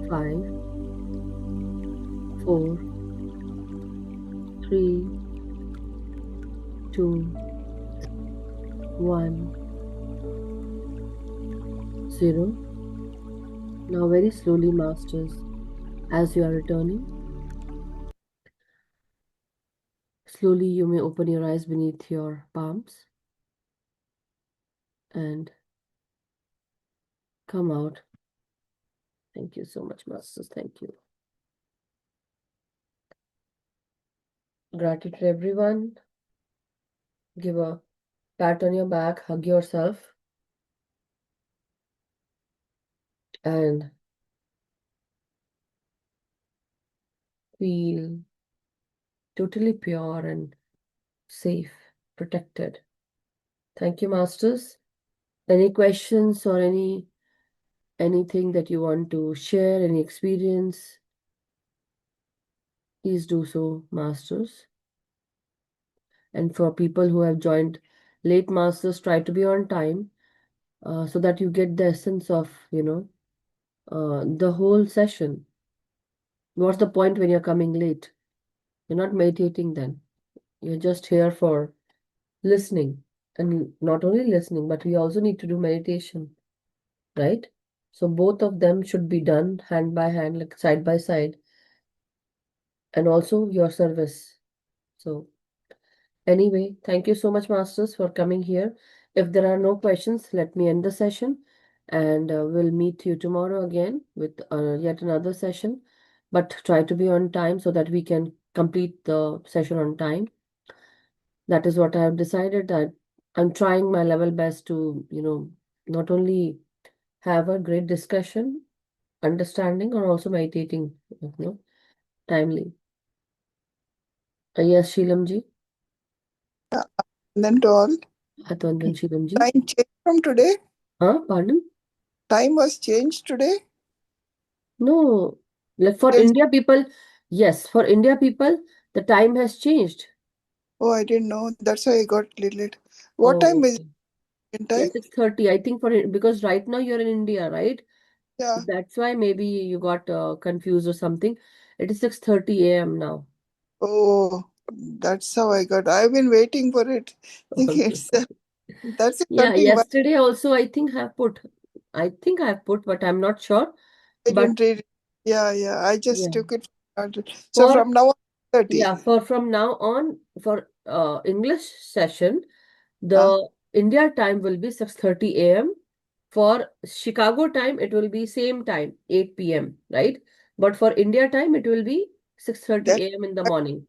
5, 4, 3, 2, 1, 0. Now very slowly, masters, as you are returning, slowly you may open your eyes beneath your palms and come out. Thank you so much, masters. Thank you. Gratitude, everyone. Give a pat on your back, hug yourself, and feel totally pure and safe, protected. Thank you, masters. Any questions or anything that you want to share, any experience? Please do so, masters. And for people who have joined late, masters, try to be on time so that you get the essence of, the whole session. What's the point when you're coming late? You're not meditating then. You're just here for listening. And not only listening, but we also need to do meditation, right? So both of them should be done hand by hand, like side by side, and also your service. So anyway, thank you so much, masters, for coming here. If there are no questions, let me end the session, and we'll meet you tomorrow again with yet another session. But try to be on time so that we can complete the session on time. That is what I have decided, that I'm trying my level best to, not only have a great discussion, understanding, or also meditating, timely. Yes, Sheelamji. Then to all. Atwandan Sheelamji. Time changed from today? Pardon? Time was changed today? No, like for Yes. India people, yes, for India people, the time has changed. Oh, I didn't know. That's why I got little late. What Oh, time is okay. it in Yeah, time? 6:30. I think because right now you're in India, right? Yeah. So that's why maybe you got confused or something. It is 6:30 a.m. now. Oh, that's how I got. I've been waiting for it. Thinking Okay. it's that's Yeah, something. Why yesterday also I think I have put, but I'm not sure. I But didn't read it. Yeah. I just yeah, took it for granted. So for from now on, 30. from now on, for English session, Huh? the India time will be 6:30 a.m. For Chicago time, it will be same time, 8 p.m., right? But for India time, it will be 6:30 That a.m. in the morning.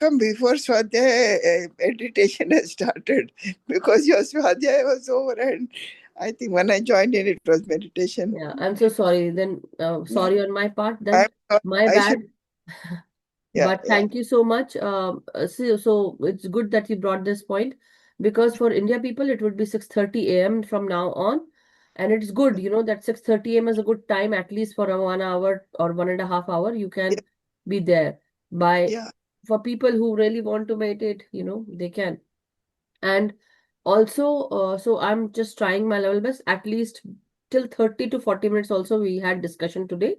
come before Swadhyaya meditation has started because your Swadhyaya was over and I think when I joined in, it was meditation. Yeah, I'm so sorry. Then, No, sorry on my part. I'm Then, not, my I should. bad. Yeah, But yeah, thank you so much. So it's good that you brought this point, because for India people it would be 6:30 a.m. from now on, and it's good, that 6:30 a.m. is a good time, at least for a 1 hour or 1.5 hour. You yeah, can be there by yeah, for people who really want to meditate, they can. And also, so I'm just trying my level best, at least till 30 to 40 minutes. Also, we had discussion today,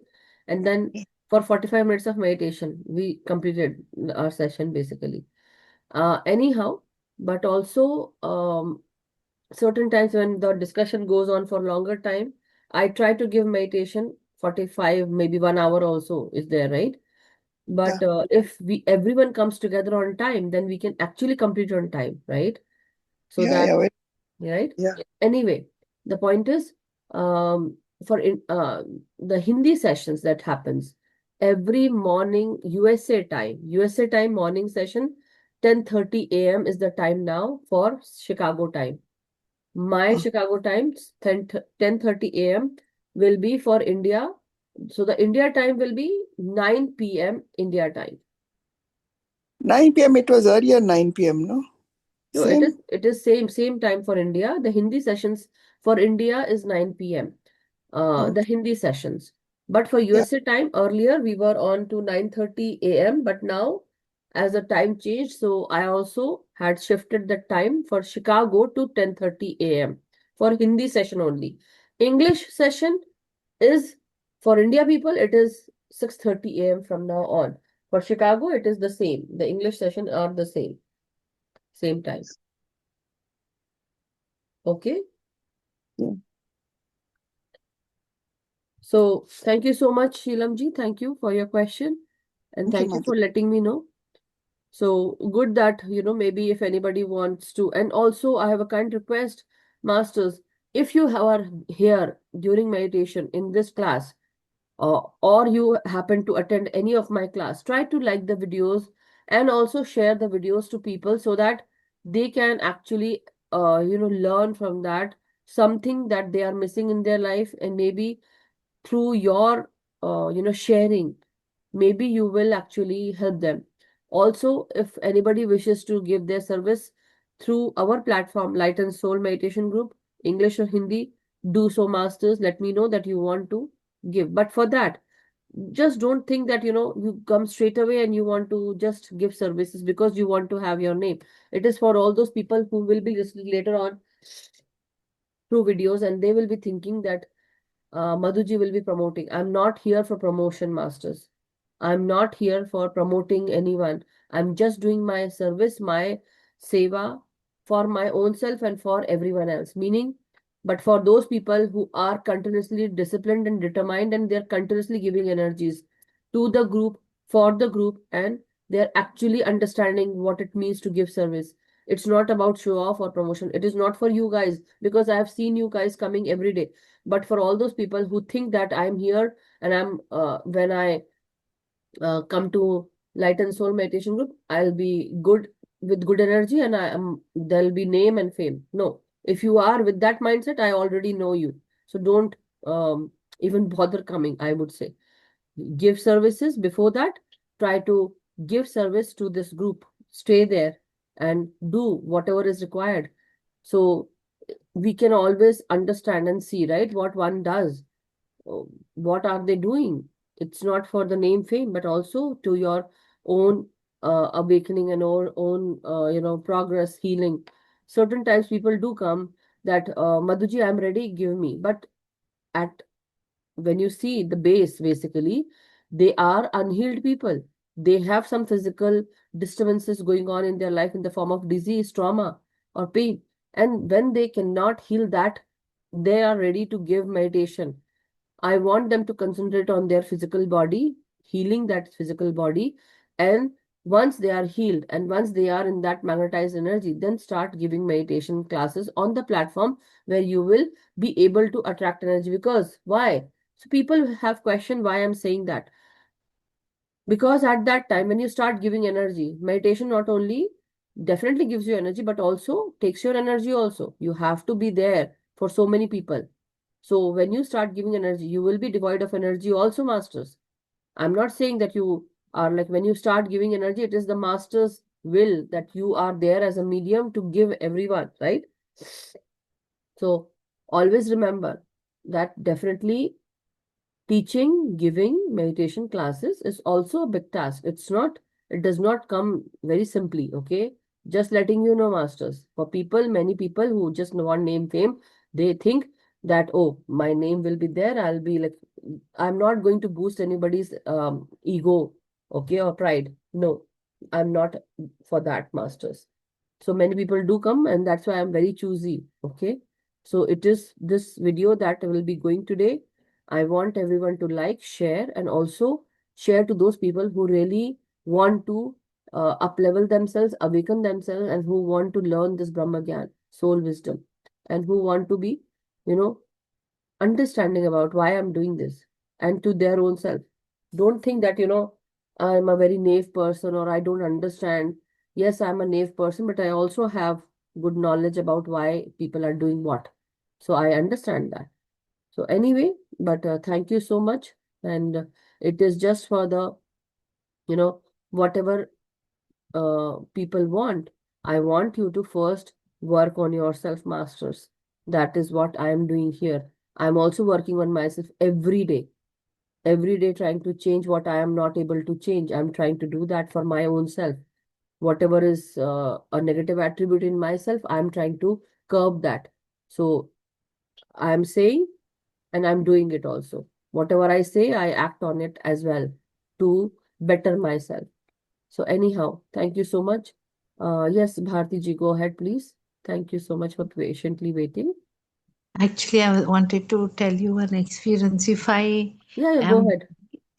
and then yeah, for 45 minutes of meditation, we completed our session basically. Anyhow, but also, certain times when the discussion goes on for longer time, I try to give meditation 45, maybe 1 hour also is there, right? yeah, But if we everyone comes together on time, then we can actually complete on time, right? So yeah, that, yeah, right? yeah. Anyway, the point is, for the Hindi sessions that happens every morning, USA time morning session, 10:30 a.m. is the time now for Chicago time. My Oh, Chicago times 10:30 a.m. will be for India. So the India time will be 9 p.m. India time. 9 p.m. It was earlier 9 p.m. No, No, it same. is it is same time for India. The Hindi sessions for India is 9 p.m. The Okay. Hindi sessions. But for Yeah, USA time, earlier we were on to 9:30 a.m. But now, as the time changed, so I also had shifted the time for Chicago to 10:30 a.m. for Hindi session only. English session is for India people, it is 6:30 a.m. from now on. For Chicago, it is the same. The English session are the same time. Okay. yeah. So thank you so much, Sheelamji. Thank you for your question. And Thank you, thank you Madhu. for letting me know. So good that, maybe if anybody wants to. And also, I have a kind request, masters. If you are here during meditation in this class, or you happen to attend any of my class, try to like the videos and also share the videos to people so that they can actually, learn from that something that they are missing in their life, and maybe through your sharing, maybe you will actually help them. Also, if anybody wishes to give their service through our platform, Light and Soul Meditation Group, English or Hindi, do so, masters. Let me know that you want to give. But for that, just don't think that you come straight away and you want to just give services because you want to have your name. It is for all those people who will be listening later on through videos, and they will be thinking that Madhuji will be promoting. I'm not here for promotion, masters. I'm not here for promoting anyone. I'm just doing my service, my seva, for my own self and for everyone else. Meaning, but for those people who are continuously disciplined and determined, and they're continuously giving energies to the group, for the group, and they're actually understanding what it means to give service. It's not about show off or promotion. It is not for you guys, because I have seen you guys coming every day. But for all those people who think that I'm here and I'm when I come to Light and Soul Meditation Group, I'll be good with good energy, and I am there'll be name and fame. No, if you are with that mindset, I already know you. So don't even bother coming, I would say. Give services before that. Try to give service to this group. Stay there and do whatever is required. So we can always understand and see, right, what one does. What are they doing? It's not for the name fame, but also to your own awakening and own progress, healing. Certain times people do come that, Madhuji, I'm ready, give me. But at when you see the base, basically, they are unhealed people. They have some physical disturbances going on in their life in the form of disease, trauma, or pain. And when they cannot heal that, they are ready to give meditation. I want them to concentrate on their physical body, healing that physical body. And once they are healed and once they are in that magnetized energy, then start giving meditation classes on the platform where you will be able to attract energy. Because why? So people have questioned why I'm saying that. Because at that time, when you start giving energy, meditation not only definitely gives you energy, but also takes your energy also. You have to be there for so many people. So when you start giving energy, you will be devoid of energy also, masters. I'm not saying that you are like, when you start giving energy, it is the master's will that you are there as a medium to give everyone, right? So always remember that definitely teaching, giving meditation classes is also a big task. It does not come very simply, okay? Just letting you know, masters. For people, many people who just want name fame, they think that, oh, my name will be there. I'll be like, I'm not going to boost anybody's ego, okay, or pride. No, I'm not for that, masters. So many people do come, and that's why I'm very choosy, okay? So it is this video that will be going today. I want everyone to like, share, and also share to those people who really want to up-level themselves, awaken themselves, and who want to learn this Brahma Gyan, soul wisdom, and who want to be, you know, understanding about why I'm doing this and to their own self. Don't think that, I'm a very naive person or I don't understand. Yes, I'm a naive person, but I also have good knowledge about why people are doing what. So I understand that. So anyway, but thank you so much. And it is just for the, whatever people want. I want you to first work on yourself, masters. That is what I am doing here. I'm also working on myself every day trying to change what I am not able to change. I'm trying to do that for my own self. Whatever is a negative attribute in myself, I'm trying to curb that. So I'm saying and I'm doing it also. Whatever I say, I act on it as well to better myself. So anyhow, thank you so much. Yes, Bharti ji, go ahead, please. Thank you so much for patiently waiting. Actually, I wanted to tell you an experience. If I Yeah, go am, ahead.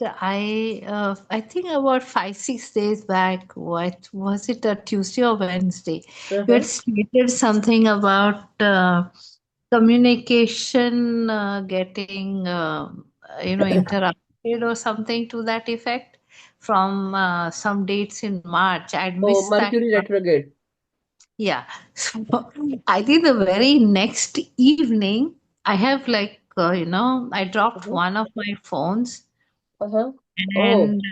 I think about 5 6 days back. What was it? A Tuesday or Wednesday? You had Uh-huh. stated something about communication getting, interrupted or something to that effect from some dates in March. I'd Oh, missed that. Mercury retrograde. Yeah. So I think the very next evening, I have I dropped Uh-huh. one of my phones Uh-huh. Oh, and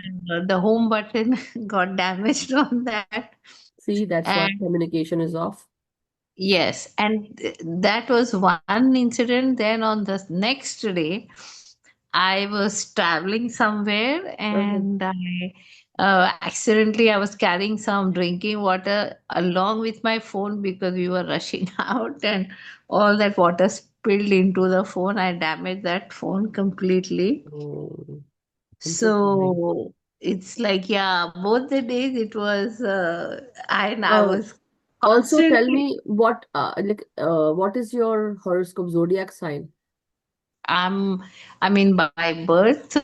the home button got damaged on that. see, that's what And communication is off. yes, and that was one incident. Then on the next day, I was traveling somewhere Uh-huh. and I was carrying some drinking water along with my phone because we were rushing out and all that water spilled into the phone. I damaged that phone completely. Oh, I'm so sorry. So it's like, yeah, both the days it was, I Uh, was Also tell constantly. me what is your horoscope zodiac sign? I mean, by birth,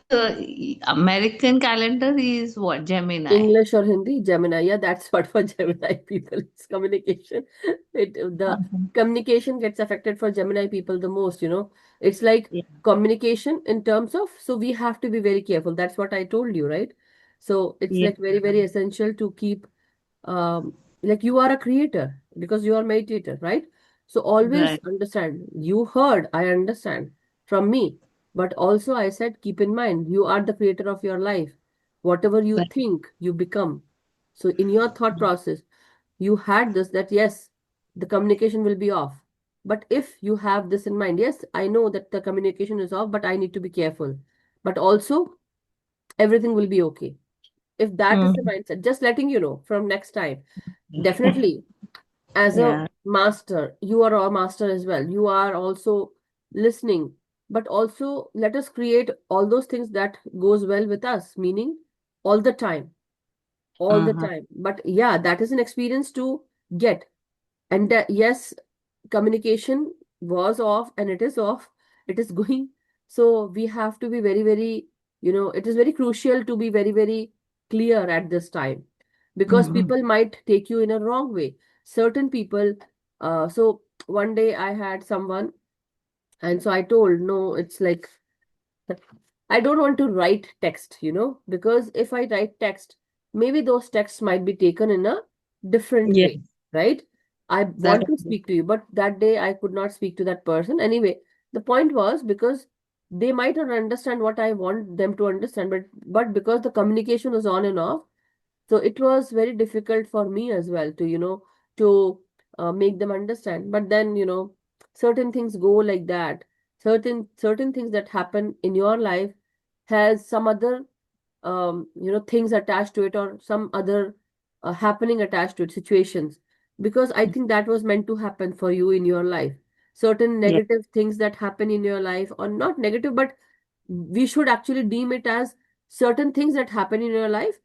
American calendar is what? Gemini. English or Hindi? Gemini. Yeah, that's what for Gemini people. It's communication. The Mhm. communication gets affected for Gemini people the most, you know. It's like Yeah. communication in terms of, so we have to be very careful. That's what I told you, right? So it's Yeah. like very, very essential to keep like you are a creator because you are meditator, right? So always Right. understand, you heard, I understand from me, but also I said, keep in mind, you are the creator of your life. Whatever you Right. think, you become. So in your thought process, you had this that yes, the communication will be off. But if you have this in mind, yes, I know that the communication is off, but I need to be careful. But also, everything will be okay. If that is the Mm. mindset, just letting you know from next time. Definitely, as a Yeah. master, you are a master as well. You are also listening, but also let us create all those things that goes well with us, meaning all the time, all the Uh-huh. time. But yeah, that is an experience to get. And yes, communication was off and it is off. It is going. So we have to be very, very, it is very crucial to be very, very clear at this time because Mhm. people might take you in a wrong way. Certain people, so one day I had someone, and so I told, no, it's like, I don't want to write text, because if I write text, maybe those texts might be taken in a different Yeah. way, right? I That want to speak to you, but that day I could not speak to that person. Anyway, the point was because they might not understand what I want them to understand, but because the communication was on and off, so it was very difficult for me as well to, to make them understand. But then, certain things go like that. Certain things that happen in your life has some other things attached to it, or some other happening attached to it, situations, because I think that was meant to happen for you in your life. Certain yeah. negative things that happen in your life, or not negative, but we should actually deem it as certain things that happen in your life.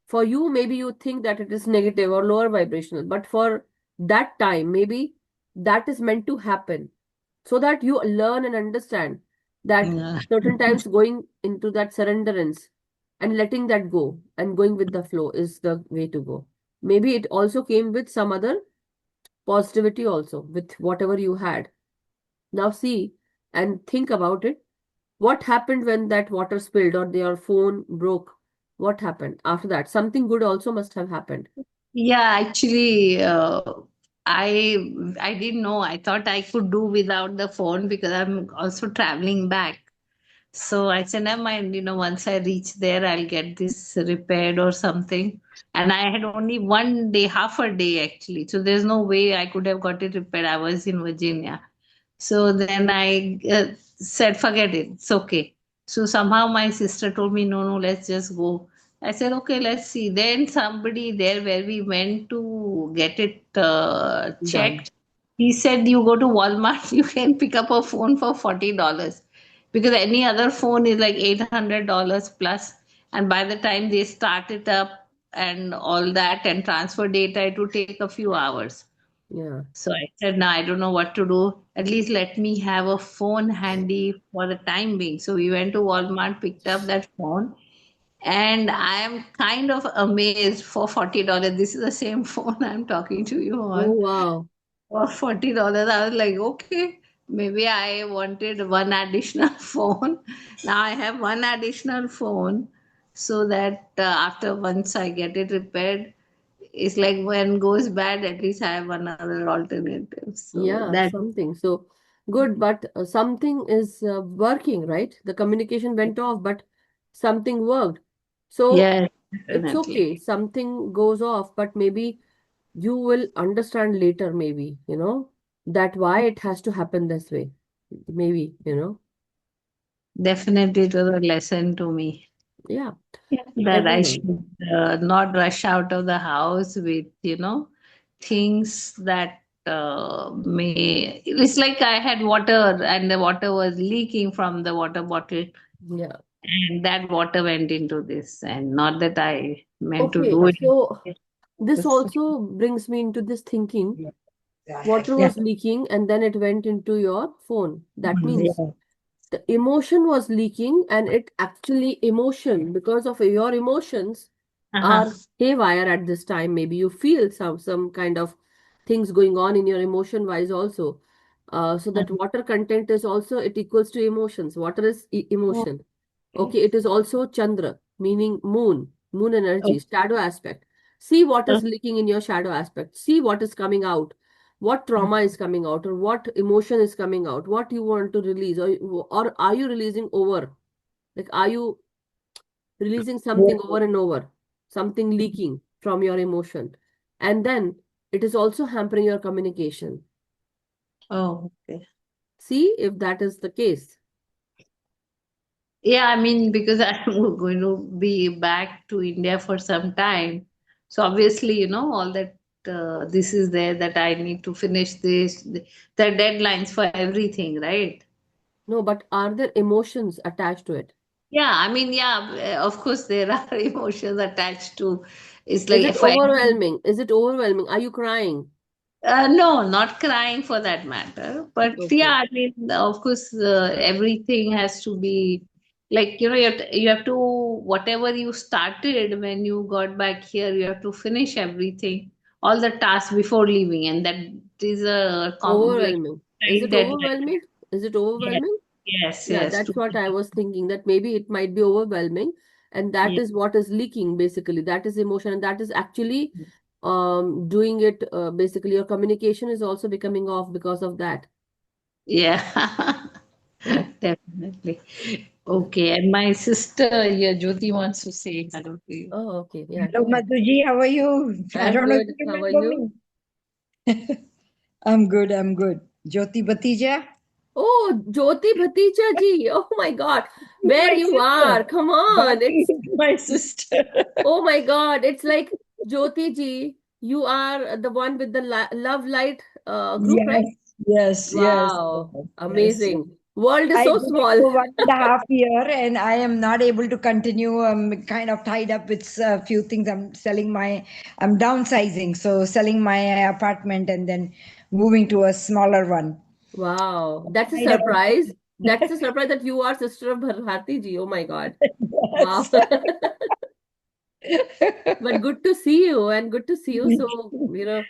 For you, maybe you think that it is negative or lower vibrational, but for that time, maybe that is meant to happen so that you learn and understand that Yeah. certain times going into that surrenderance and letting that go and going with the flow is the way to go. Maybe it also came with some other positivity also with whatever you had. Now see and think about it. What happened when that water spilled or your phone broke? What happened after that? Something good also must have happened. Yeah, actually, I didn't know. I thought I could do without the phone because I'm also traveling back. So I said, never mind, once I reach there, I'll get this repaired or something. And I had only one day, half a day actually. So there's no way I could have got it repaired. I was in Virginia. So then I said, forget it, it's okay. So somehow my sister told me, no, no, let's just go. I said, okay, let's see. Then somebody there where we went to get it Done. checked, he said, you go to Walmart, you can pick up a phone for $40 because any other phone is like $800 plus. And by the time they start it up and all that and transfer data, it would take a few hours. Yeah. So I said, no, I don't know what to do. At least let me have a phone handy for the time being. So we went to Walmart, picked up that phone, and I am kind of amazed for $40. This is the same phone I'm talking to you Oh, on. wow. For $40, I was like, okay, maybe I wanted one additional phone. Now I have one additional phone so that after once I get it repaired, it's like when goes bad, at least I have another alternative. So Yeah, that, something. So good, but something is working, right? The communication went off, but something worked. So yes, it's definitely. okay. Something goes off, but maybe you will understand later, maybe, that why it has to happen this way. Maybe. Definitely it was a lesson to me. Yeah, Yeah. That I everyone. should not rush out of the house with, things that it's like I had water and the water was leaking from the water bottle, Yeah. and that water went into this, and not that I meant to Okay, do it. so this It's- also brings me into this thinking. Water yeah. was leaking and then it went into your phone. That means Yeah. the emotion was leaking, and it actually emotion, because of your emotions Uh-huh. are haywire at this time. Maybe you feel some kind of things going on in your emotion wise also. So that water content is also, it equals to emotions. Water is emotion. Okay. Okay, it is also Chandra, meaning moon Oh, energy, shadow aspect. See what oh, is leaking in your shadow aspect. See what is coming out, what trauma is coming out, or what emotion is coming out, what you want to release, or are you releasing over? Like, are you releasing something over and over, something leaking from your emotion? And then it is also hampering your communication. oh, okay. See if that is the case. Yeah, I mean, because I'm going to be back to India for some time. So obviously, all that this is there that I need to finish this, the deadlines for everything, right? No, but are there emotions attached to it? Yeah, I mean, yeah, of course, there are emotions attached to it's Is like it for every overwhelming? Is it overwhelming? Are you crying? no, not crying for that matter. But Okay. yeah, I mean, of course, everything has to be like, you have to, whatever you started when you got back here, you have to finish everything, all the tasks before leaving. And that is a like Overwhelming. Is tight it deadline. overwhelming? Is it Yes, overwhelming? yes, Yeah, yes. that's what I was thinking, that maybe it might be overwhelming, and that Yeah. is what is leaking basically. That is emotion, and that is actually doing it, basically your communication is also becoming off because of that. Yeah, definitely. Okay, and my sister, yeah, Jyoti wants to say hello to you. Oh, okay. Yeah, Hello, go ahead. Madhuji. How are you? I I'm don't know if good. you How are remember you? me. I'm good. I'm good. Jyoti Batija, Oh, Jyoti Bhatija ji. Oh my God. she's Where my you sister. are? Come on. Bharti It's, is my sister. oh my God. It's like Jyoti ji, you are the one with the Love Light group, Yes, right? yes, yes, Wow. yes, yes. Amazing. World is I so did it small. for 1.5 years, and I am not able to continue. I'm kind of tied up with a few things. I'm downsizing, so selling my apartment and then moving to a smaller one. Wow. That's a Tied up surprise. with That's a surprise that you are sister of Bharati ji. Oh my God. Wow. yes. But good to see you and good to see you. So,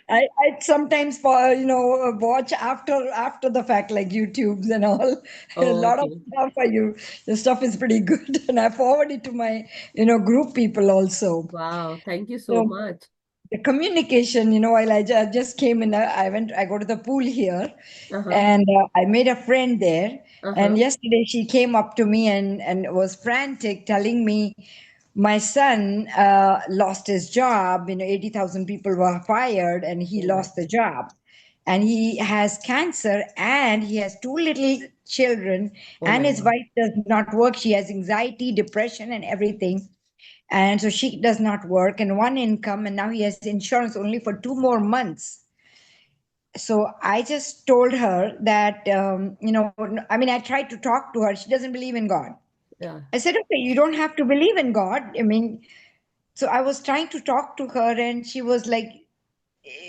I sometimes watch after the fact like YouTubes and all. A oh, lot of okay. stuff I you the stuff is pretty good and I forward it to my group people also. Wow. Thank you so So much. the communication, while I just came in, I go to the pool here, Uh-huh. and I made a friend there. And Uh-huh. yesterday she came up to me and was frantic, telling me my son lost his job. 80,000 people were fired, and he Oh my. lost the job. And he has cancer, and he has two little children, Oh and my his God. wife does not work. She has anxiety, depression, and everything, and so she does not work and one income, and now he has insurance only for 2 more months. So I just told her that I mean, I tried to talk to her. She doesn't believe in God. Yeah. I said, okay, you don't have to believe in God. I mean, so I was trying to talk to her, and she was like,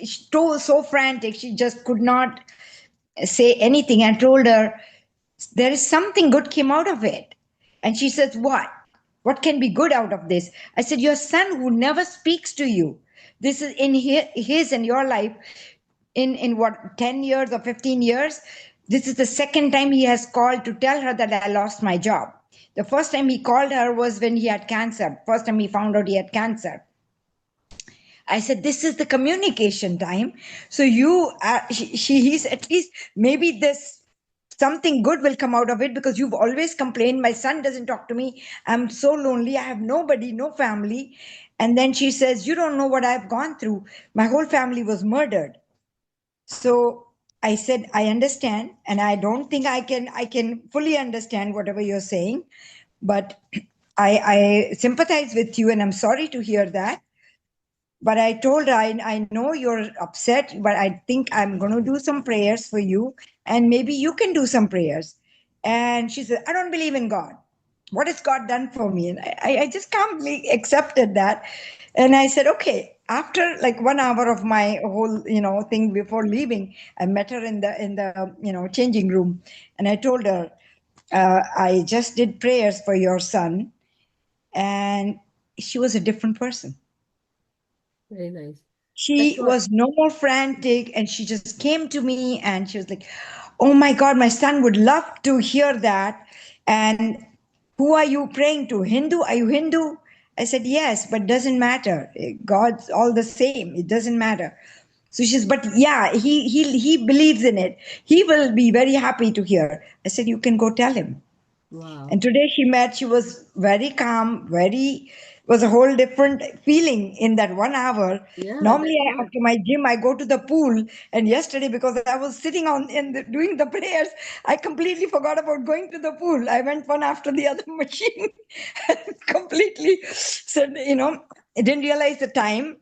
so frantic, she just could not say anything. I told her there is something good came out of it. And she says, what can be good out of this? I said, your son who never speaks to you, this is in his and your life, in what, 10 years or 15 years, this is the second time he has called to tell her that I lost my job. The first time he called her was when he had cancer, first time he found out he had cancer. I said, this is the communication time. So he's at least, maybe this something good will come out of it, because you've always complained, my son doesn't talk to me. I'm so lonely. I have nobody, no family. And then she says, you don't know what I've gone through. My whole family was murdered. So I said, I understand. And I don't think I can fully understand whatever you're saying, but I sympathize with you, and I'm sorry to hear that. But I told her, I know you're upset, but I think I'm going to do some prayers for you, and maybe you can do some prayers. And she said, I don't believe in God. What has God done for me? And I just calmly accepted that. And I said, okay. After like 1 hour of my whole, thing before leaving, I met her in the changing room, and I told her, I just did prayers for your son, and she was a different person. Very nice. That's She what. was no more frantic, and she just came to me and she was like, oh my God, my son would love to hear that. And who are you praying to? Hindu? Are you Hindu? I said, yes, but doesn't matter. God's all the same. It doesn't matter. So she says, but yeah, he believes in it. He will be very happy to hear. I said, you can go tell him. Wow. And today she met, she was very calm, was a whole different feeling in that 1 hour. Yeah, Normally, that's what. after my gym, I go to the pool. And yesterday, because I was sitting doing the prayers, I completely forgot about going to the pool. I went one after the other machine and completely said, I didn't realize the time.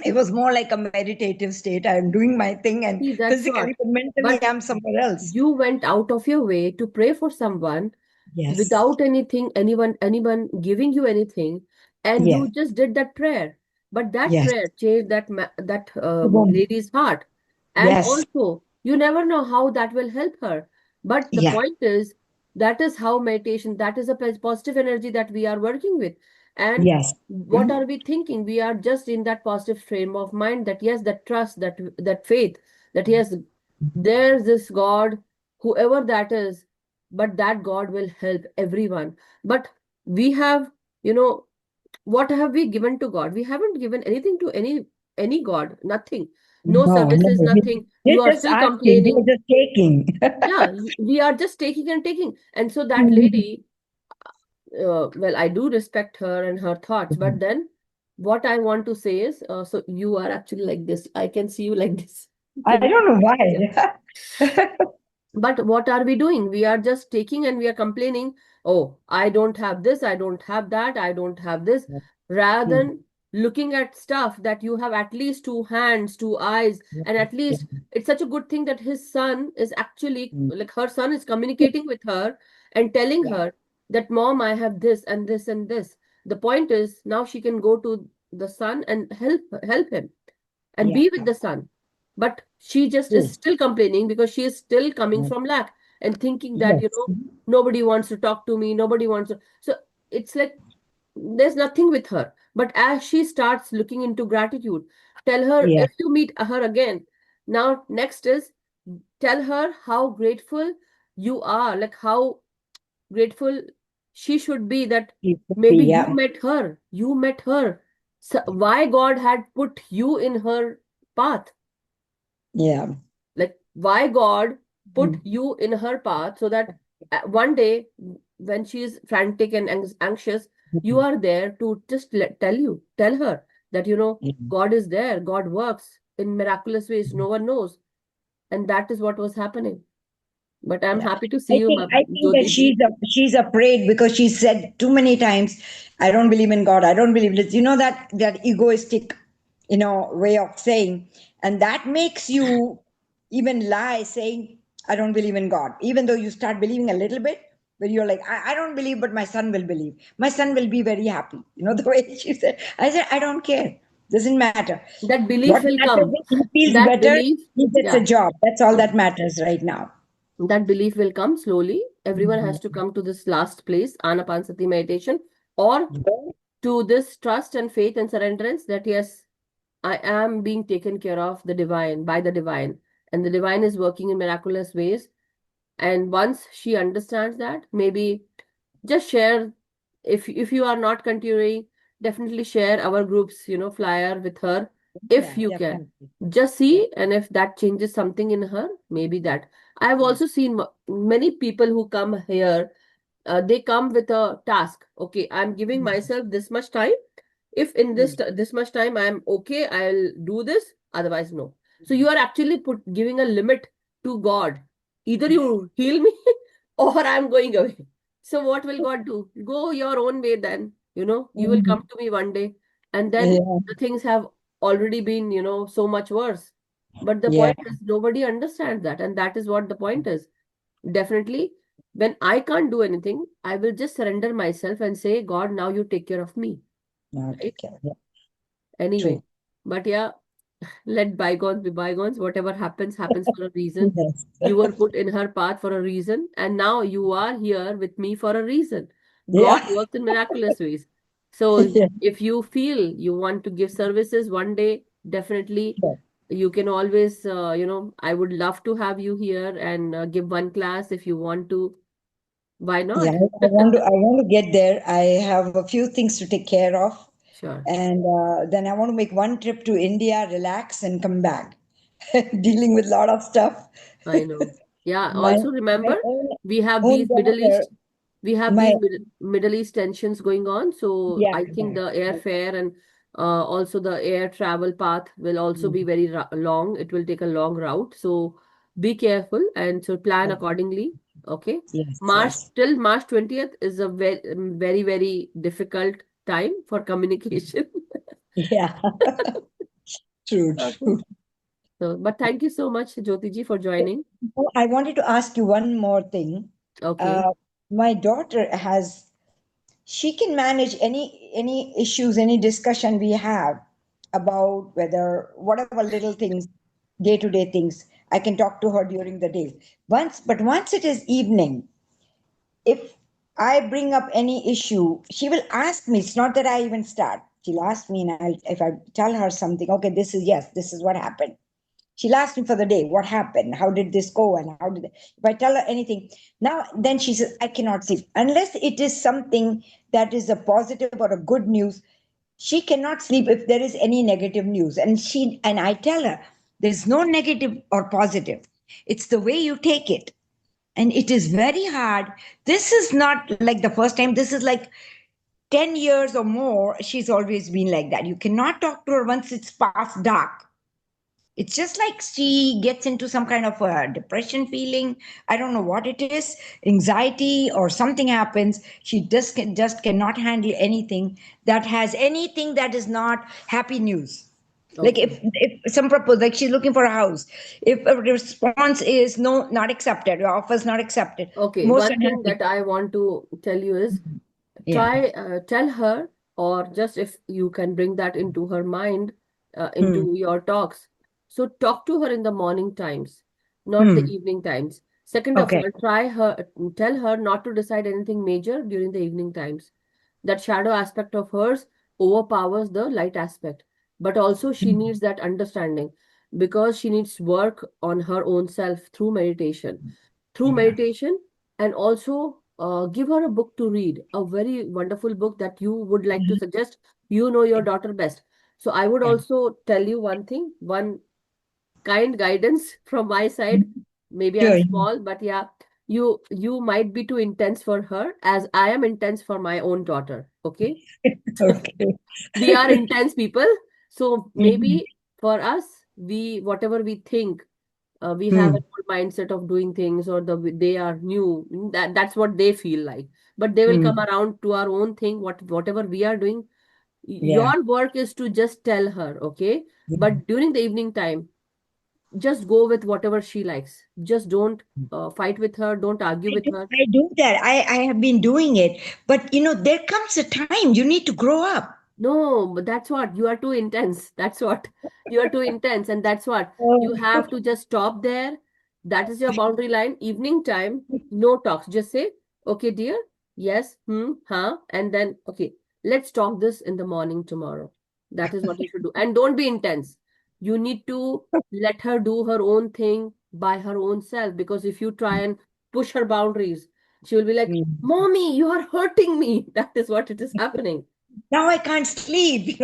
It was more like a meditative state. I'm doing my thing, and See, that's physically, what. but mentally, But I'm somewhere else. you went out of your way to pray for someone Yes. without anyone giving you anything, and you Yes. just did that prayer. But that Yes. prayer changed that Boom. lady's heart. And Yes. also, you never know how that will help her. But the Yeah. point is, that is how meditation, that is a positive energy that we are working with. And Yes. what Mhm. are we thinking? We are just in that positive frame of mind, that yes, that trust, that faith, that yes, there's this God, whoever that is, but that God will help everyone. But we have, you know, what have we given to God? We haven't given anything to any. any God, nothing. No No, services, no. nothing. We're You are just still asking, complaining. we're just taking. Yeah, we are just taking and taking. And so that Mhm. lady, well, I do respect her and her thoughts, but then what I want to say is, so you are actually like this. I can see you like this. I Can you? don't know Yeah. why. But what are we doing? We are just taking and we are complaining. Oh, I don't have this, I don't have that, I don't have this. Rather Mm. than looking at stuff that you have at least two hands, two eyes, and at least it's such a good thing that his son is actually, Mm. like her son is communicating with her and telling Yeah, her that, Mom, I have this and this and this. The point is now she can go to the son and help him and yeah, be with the son. But she just is true. still complaining because she is still coming Mm. from lack and thinking that, Yes. nobody wants to talk to me, nobody wants to. So it's like there's nothing with her. But as she starts looking into gratitude, tell her Yeah. if you meet her again, now next is tell her how grateful you are, like how grateful she should be that It could be, maybe yeah. you met her. So why God had put you in her path, Yeah. like why God put Mm. you in her path so that one day when she is frantic and anxious, you are there to just tell her that, Yeah. God is there, God works in miraculous ways, no one knows. And that is what was happening. But I'm Yeah. happy to see you, I think that Jyoti ji. she's afraid because she said too many times, I don't believe in God. I don't believe in this. You know that egoistic, way of saying, and that makes you even lie saying, I don't believe in God. Even though you start believing a little bit, but you're like, I don't believe, but my son will believe. My son will be very happy. You know, the way she said. I said, I don't care. Doesn't matter. That belief What will matters come. is he feels That better. belief, He gets a yeah, job. That's all yeah. that matters right now. That belief will come slowly. Everyone has to Mhm. come to this last place, Anapansati meditation, or to this trust and faith and surrenderance that yes, I am being taken care of the divine by the divine, and the divine is working in miraculous ways. And once she understands that, maybe just share, if you are not continuing, definitely share our group's flyer with her if Yeah, you can. definitely. Just Yeah. see, and if that changes something in her, maybe that. I've Mm. also seen many people who come here, they come with a task. Okay, I'm giving myself this much time. If in this much time I'm okay, I'll do this, otherwise no. So you are actually giving a limit to God. Either you heal me or I'm going away. So what will God do? Go your own way then. You will Mhm. come to me one day, and then Yeah, the things have already been, so much worse. But the yeah, point is nobody understands that, and that is what the point is. Definitely, when I can't do anything, I will just surrender myself and say, God, now you take care of me. no, Right? take care. Yeah, Anyway, true. but yeah, let bygones be bygones. Whatever happens, happens for a reason. Yes. You were put in her path for a reason, and now you are here with me for a reason. God Yeah. works in miraculous ways. So Yeah. if you feel you want to give services one day, definitely Sure. you can always, I would love to have you here and give one class if you want to. Why Yeah, not? I want to get there. I have a few things to take care of, Sure, and then I want to make one trip to India, relax, and come back. Dealing with a lot of stuff. I know. Yeah, My also my remember we have own these daughter, my Middle East tensions going on. So yeah, I think the airfare and also the air travel path will also be very long. It will take a long route. So be careful and so plan accordingly. Okay. yes, March yes, till March 20th is a very, very difficult time for communication. yeah, true, Okay. true. So, but thank you so much, Jyoti ji, for joining. Oh, I wanted to ask you one more thing. Okay. Uh, my daughter has she can manage any issues, any discussion we have about whether whatever little things, day to day things. I can talk to her during the day. Once it is evening, if I bring up any issue, she will ask me. It's not that I even start. She'll ask me, and if I tell her something, okay, this is what happened. She'll ask me for the day, what happened? How did this go? And if I tell her anything, now, then she says, I cannot sleep. Unless it is something that is a positive or a good news, she cannot sleep if there is any negative news. And I tell her, there's no negative or positive. It's the way you take it. And it is very hard. This is not like the first time. This is like 10 years or more. She's always been like that. You cannot talk to her once it's past dark. It's just like she gets into some kind of a depression feeling. I don't know what it is, anxiety or something happens. She just cannot handle anything that has anything that is not happy news. Like Okay. if some proposal, like she's looking for a house, if a response is no, not accepted, your offer is not accepted, Okay. most One thing unhappy. that I want to tell you is Yeah. tell her, or just if you can bring that into her mind, Hmm. into your talks. So talk to her in the morning times, not the Hmm. evening times. Second of Okay. all, tell her not to decide anything major during the evening times. That shadow aspect of hers overpowers the light aspect. But also she Hmm. needs that understanding, because she needs work on her own self through meditation. Through Yeah. meditation, and also give her a book to read, a very wonderful book that you would like to suggest. You know your daughter best. So I would Yeah. also tell you one thing, one kind guidance from my side. Maybe I'm Sure. small, but yeah, you might be too intense for her, as I am intense for my own daughter. Okay. Okay. We are intense people. So Mhm. maybe for us, we whatever we think, we have Hmm. an old mindset of doing things, or they are new. That's what they feel like. But they will Hmm. come around to our own thing. Whatever we are doing, Yeah. your work is to just tell her, okay? Yeah. But during the evening time, just go with whatever she likes. Just don't fight with her. Don't argue with her. I do that. I have been doing it. But there comes a time you need to grow up. No, but that's what you are too intense. That's what you are too intense, and that's what you Oh. have to just stop there. That is your boundary line. Evening time, no talks. Just say, okay, dear, yes, huh, and then, okay, let's talk this in the morning tomorrow. That is what you should do. And don't be intense. You need to let her do her own thing by her own self, because if you try and push her boundaries, she will be like, Hmm. Mommy, you are hurting me. That is what it is happening. Now I can't sleep.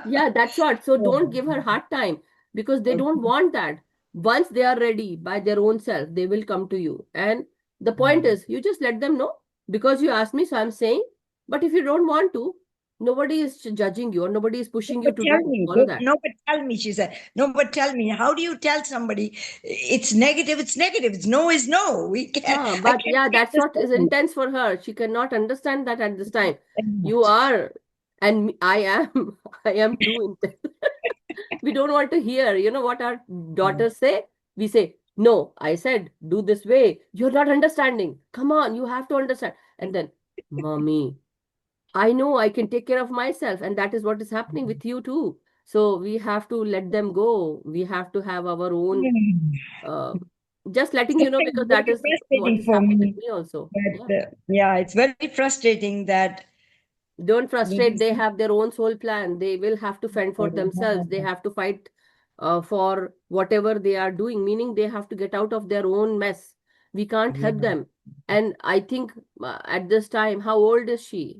Yeah, that's what. So don't Oh. give her hard time, because they don't Okay. want that. Once they are ready by their own self, they will come to you. And the point is, you just let them know, because you asked me, so I'm saying. But if you don't want to, nobody is judging you, or nobody is No, pushing you but to tell do me. all of that. No, but tell me, she said. No, but tell me. How do you tell somebody it's negative? It's negative. It's no is no. We can't. I But can't yeah, take that's this what is home. intense for her. She cannot understand that at this time. Very You much. are, and I am, I am too intense. We don't want to hear. You know what our daughters say? We say, no, I said, do this way. You're not understanding. Come on, you have to understand. And then, Mommy, I know I can take care of myself. And that is what is happening with you too. So we have to let them go. We have to have our own, Hmm. uh, just letting you know, Sometimes because that very is what frustrating is for happening with me. me also. Yeah. But yeah, it's very frustrating that Don't frustrate. we They have their own soul plan. They will have to fend for themselves. They have to fight for whatever they are doing, meaning they have to get out of their own mess. We can't yeah. help them. And I think at this time, how old is she?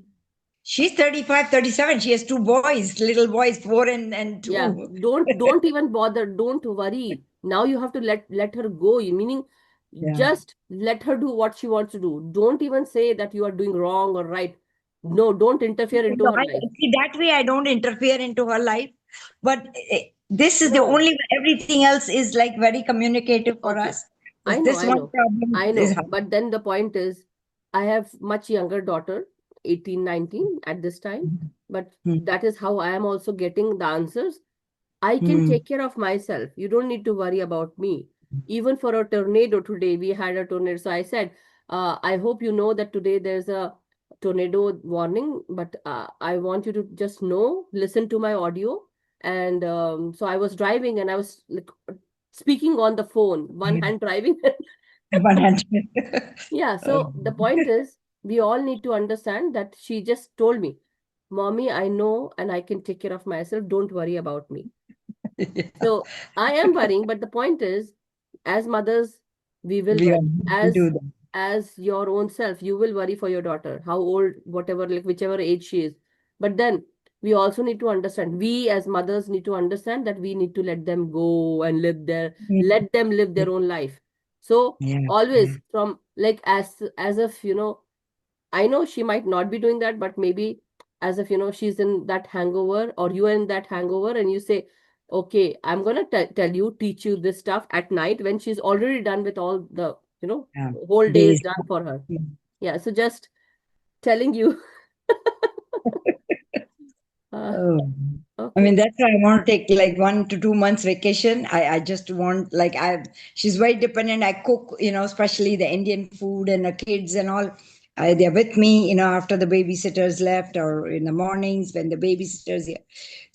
She's 35, 37. She has two boys, little boys, 4 and Yeah, 2. don't even bother. Don't worry. Now you have to let her go. Meaning, Yeah. just let her do what she wants to do. Don't even say that you are doing wrong or right. No, don't interfere into No, her life. see, that way I don't interfere into her life. But this is the No. only, everything else is like very communicative for Okay. us. I Is know, this I one know, problem I is know. hard. But then the point is, I have much younger daughter, 18, 19 at this time. But Hmm. that is how I am also getting the answers. I can Hmm. take care of myself. You don't need to worry about me. Even for a tornado today, we had a tornado. So I said, I hope you know that today there's a tornado warning, but I want you to just know, listen to my audio. And so I was driving, and I was like speaking on the phone, one hand driving. One hand. Yeah, Uh, so the point is, we all need to understand that she just told me, Mommy, I know and I can take care of myself. Don't worry about me. yeah. So I am worrying, but the point is, as mothers, we will We all worry. need to do that. As your own self, you will worry for your daughter, how old, whatever, like whichever age she is. But then we also need to understand, we as mothers need to understand that we need to let them go and let them live their own life. So Yeah. always from like as if, I know she might not be doing that, but maybe as if, she's in that hangover or you are in that hangover and you say, okay, I'm going to tell you, teach you this stuff at night when she's already done with all the, Yeah. whole day is Days. done for her. Yeah. Yeah. So just telling you. Oh. I Okay. mean, that's why I want to take like 1 to 2 months vacation. I just want like she's very dependent. I cook, especially the Indian food and the kids and all. They're with me, after the babysitters left or in the mornings when the babysitters here.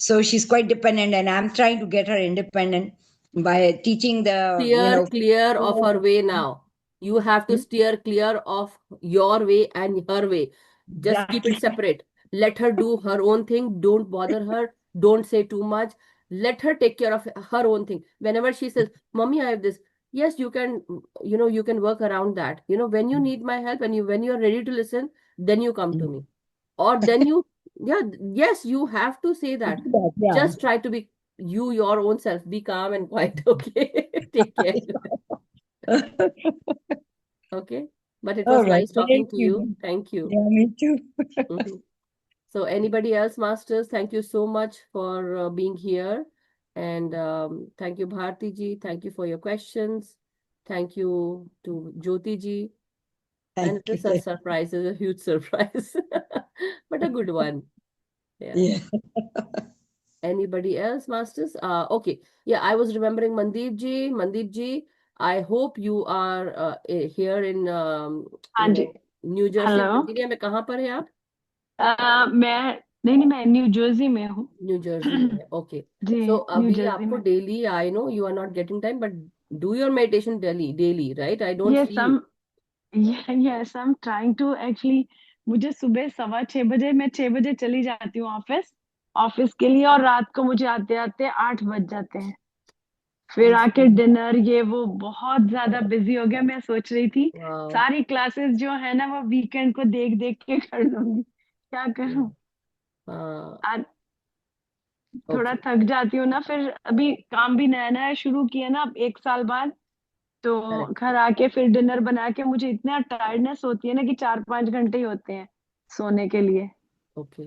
So she's quite dependent, and I'm trying to get her independent by teaching the, Steer clear of her way now. You have to Hmm? steer clear of your way and her way. Just keep it Exactly. separate. Let her do her own thing. Don't bother her. Don't say too much. Let her take care of her own thing. Whenever she says, Mommy, I have this. Yes, you can, you can work around that. When you need my help and when you're ready to listen, then you come to me. Or then yeah, yes, you have to say that. Yeah. Just try to be your own self. Be calm and quiet. Okay. Take care. Okay. But it All was right. nice talking Thank to you. you. Thank you. Yeah, me too. Mhm. So anybody else, masters, thank you so much for being here. And thank you, Bharti ji. Thank you for your questions. Thank you to Jyoti ji. And Thank it is a you. surprise, it's a huge surprise, but a good one. Yeah. Yeah. Anybody else, masters? Okay. Yeah, I was remembering Mandeep ji. Mandeep ji, I hope you are here in हाँ जी new Jersey. Hello Virginia में कहाँ पर है आप? मैं नहीं मैं new Jersey में हूँ न्यू जर्सी में है. ओके. जी सो न्यू अभी जर्सी आपको में daily, I know you are not getting time, but do your meditation daily, right? I don't yes see you. हम yes I am trying to actually मुझे सुबह 6:15 मैं 6 बजे चली जाती हूँ ऑफिस ऑफिस के लिए और रात को मुझे आते आते 8 बज जाते हैं फिर आके डिनर ये वो बहुत ज्यादा बिजी हो गया मैं सोच रही थी वाओ. सारी क्लासेस जो है ना वो वीकेंड को देख देख के कर लूंगी क्या करूँ हाँ. आज थोड़ा ओके. थक जाती हूँ ना फिर अभी काम भी नया नया शुरू किया ना अब 1 साल बाद तो करेक्ट. घर आके फिर डिनर बना के मुझे इतना टायर्डनेस होती है ना कि 4-5 घंटे ही होते हैं सोने के लिए ओके.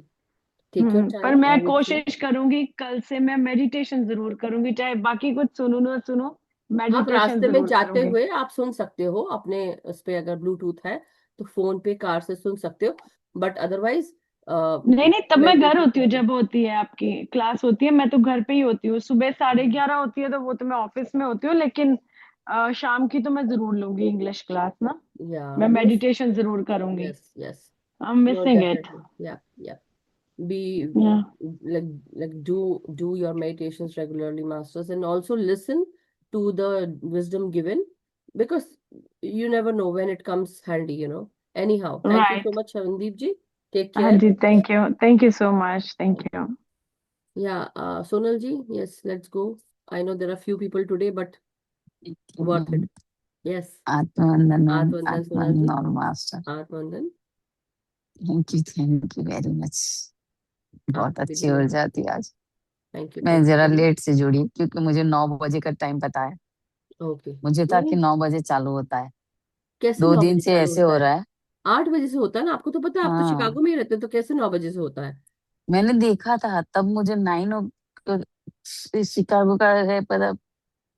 टेक योर पर टाइम, मैं आई वुड से. कोशिश करूंगी कल से मैं मेडिटेशन जरूर करूंगी चाहे बाकी कुछ सुनू ना सुनो आप मेडिटेशन रास्ते में जरूर जाते करूंगी हुए आप सुन सकते हो अपने उस पे, अगर ब्लूटूथ है तो फोन पे कार से सुन सकते हो, बट अदरवाइज नहीं नहीं तब मैं घर मेडिटेशन होती हूँ करना. जब होती है आपकी क्लास होती है मैं तो घर पे ही होती हूँ सुबह 11:30 होती है तो वो तो मैं ऑफिस में होती हूँ लेकिन शाम की तो मैं जरूर लूंगी इंग्लिश क्लास ना या मैं नो. मेडिटेशन जरूर करूंगी yes, yes. I M No, missing it definitely. Yeah, yeah. Be या like do your meditations regularly, masters, and also listen to the wisdom given, because you never know when it comes handy. Anyhow, thank you so right much, Shavandeep ji. Take हाँ care. जी thank you so much thank you Yeah, Sonal ji, yes, let's go. I know there are few people today, but worth it. Yes. आत्मवंदन ma'am Atmandan, Sonal आत्मवंदन ji. और master Atmandan. Thank you very much बहुत आपको भी अच्छी धन्यवाद. ऊर्जा थी आज Thank you. मैं Thank you जरा so much. लेट से जुड़ी क्योंकि मुझे 9 बजे का टाइम पता है Okay. मुझे था कि नहीं, 9 बजे चालू होता है कैसे 2 दिन 9 बजे से चालू ऐसे होता हो है? रहा है 8 बजे से होता है ना, आपको तो पता है, आप तो हाँ शिकागो में ही रहते हैं, तो कैसे 9 बजे से होता है? मैंने देखा था तब मुझे शिकागो का है पता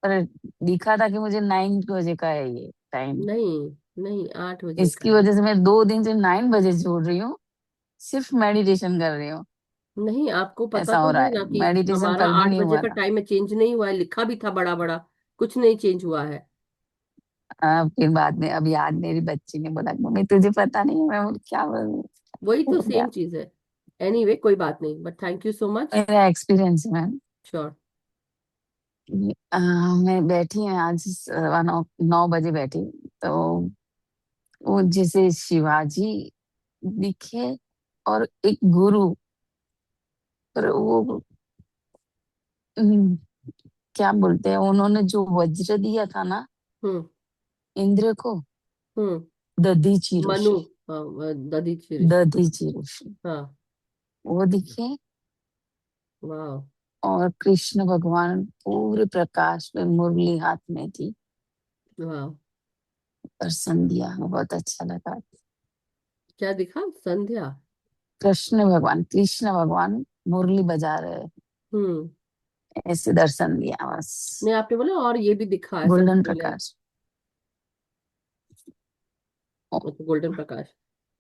पर दिखा था कि मुझे 9 बजे का है ये टाइम नहीं, नहीं, 8 बजे का इसकी है. वजह से मैं 2 दिन से 9 बजे जोड़ रही हूँ सिर्फ मेडिटेशन कर रही हूँ नहीं, आपको पता ऐसा तो हो रहा है है ना कि मेडिटेशन हमारा कल भी आठ नहीं बजे हुआ का था टाइम है, चेंज नहीं हुआ है, लिखा भी था बड़ा बड़ा. कुछ नहीं चेंज हुआ है. फिर बाद में अब याद मेरी बच्ची ने बोला मम्मी तुझे पता नहीं है?" मैं बोली, क्या बोलूं?" वही तो हो गया सेम चीज है. एनीवे, कोई बात नहीं, but thank you so much. मेरा एक्सपीरियंस है मैम श्योर. मैं बैठी हूँ आज 9 बजे बैठी तो वो जैसे शिवाजी दिखे और एक गुरु पर वो क्या बोलते हैं उन्होंने जो वज्र दिया था ना हम्म. इंद्र को हम्म. दधीची मनु. ऋषि हाँ, दधीचि ऋषि. दधीची ऋषि हाँ. वो दिखे वाह। और कृष्ण भगवान पूरे प्रकाश में, मुरली हाथ में थी, वाह। दर्शन दिया, बहुत अच्छा लगा। क्या दिखा? संध्या। कृष्ण भगवान मुरली बजा रहे, हम्म। ऐसे दर्शन दिया बस। नहीं, आपने बोला और ये भी दिखा, ऐसा गोल्डन बोले हैं। प्रकाश, अच्छा, गोल्डन प्रकाश।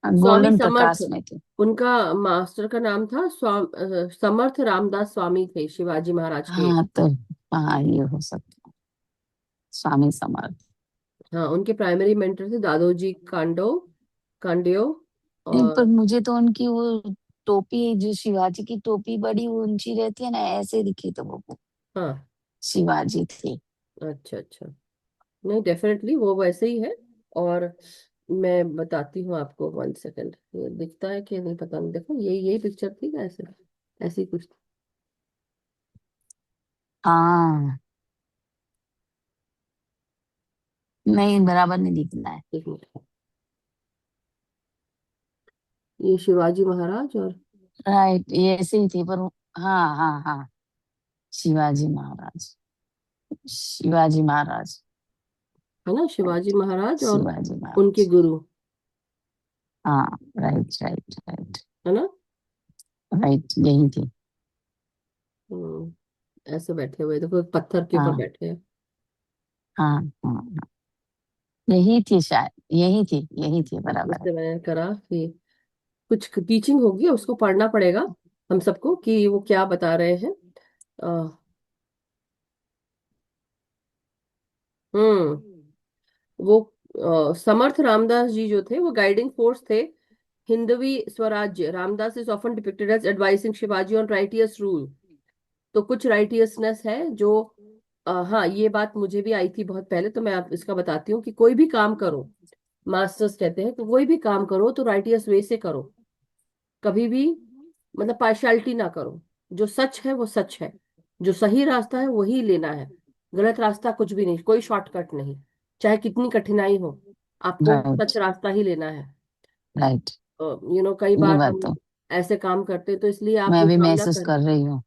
स्वामी गोल्डन समर्थ, प्रकाश में थे। उनका मास्टर का नाम था समर्थ रामदास स्वामी थे, शिवाजी महाराज के। हाँ तो, हाँ ये हो सकता है, स्वामी समर्थ। हाँ, उनके प्राइमरी मेंटर थे दादोजी कांडेयो। नहीं, पर और मुझे तो उनकी वो टोपी, जो शिवाजी की टोपी बड़ी ऊंची रहती है ना, ऐसे दिखी तो वो हाँ, शिवाजी थे। अच्छा अच्छा। नहीं, डेफिनेटली वो वैसे ही है। और मैं बताती हूँ आपको, 1 सेकंड, ये दिखता है कि नहीं पता नहीं। देखो, यही पिक्चर थी क्या? ऐसे ऐसी कुछ। हाँ, नहीं बराबर नहीं दिखना है। एक मिनट, ये शिवाजी महाराज और, राइट, ये ऐसे ही थे पर, हाँ हाँ हाँ, शिवाजी महाराज, शिवाजी महाराज, है ना, शिवाजी महाराज और शिवाजी उनके महाराज। गुरु, हाँ, राइट राइट राइट है ना। राइट, यही थी। ऐसे बैठे हुए, देखो पत्थर के ऊपर हाँ बैठे हैं। हाँ हाँ हाँ, यही थी शायद, यही थी, बराबर है। इससे मैंने करा कि कुछ टीचिंग होगी, उसको पढ़ना पड़ेगा हम सबको कि वो क्या बता रहे हैं। अ, हम्म वो समर्थ रामदास जी जो थे, वो गाइडिंग फोर्स थे Hindavi Swarajya. Ramdas is often depicted as advising Shivaji on righteous rule. तो कुछ राइटियसनेस है जो, हाँ, ये बात मुझे भी आई थी बहुत पहले, तो मैं आप इसका बताती हूँ कि कोई भी काम करो, मास्टर्स कहते हैं कि कोई भी काम करो तो राइटियस वे से करो। कभी भी मतलब पार्शियलिटी ना करो। जो सच है वो सच है, जो सही रास्ता है वही लेना है। गलत रास्ता कुछ भी नहीं, कोई शॉर्टकट नहीं। चाहे कितनी कठिनाई हो, आपको राइट सच रास्ता ही लेना है। राइट, कई ये बार बात हम तो ऐसे काम करते हैं, तो इसलिए आप मैं वो भी काम ना महसूस करें। कर रही हूँ।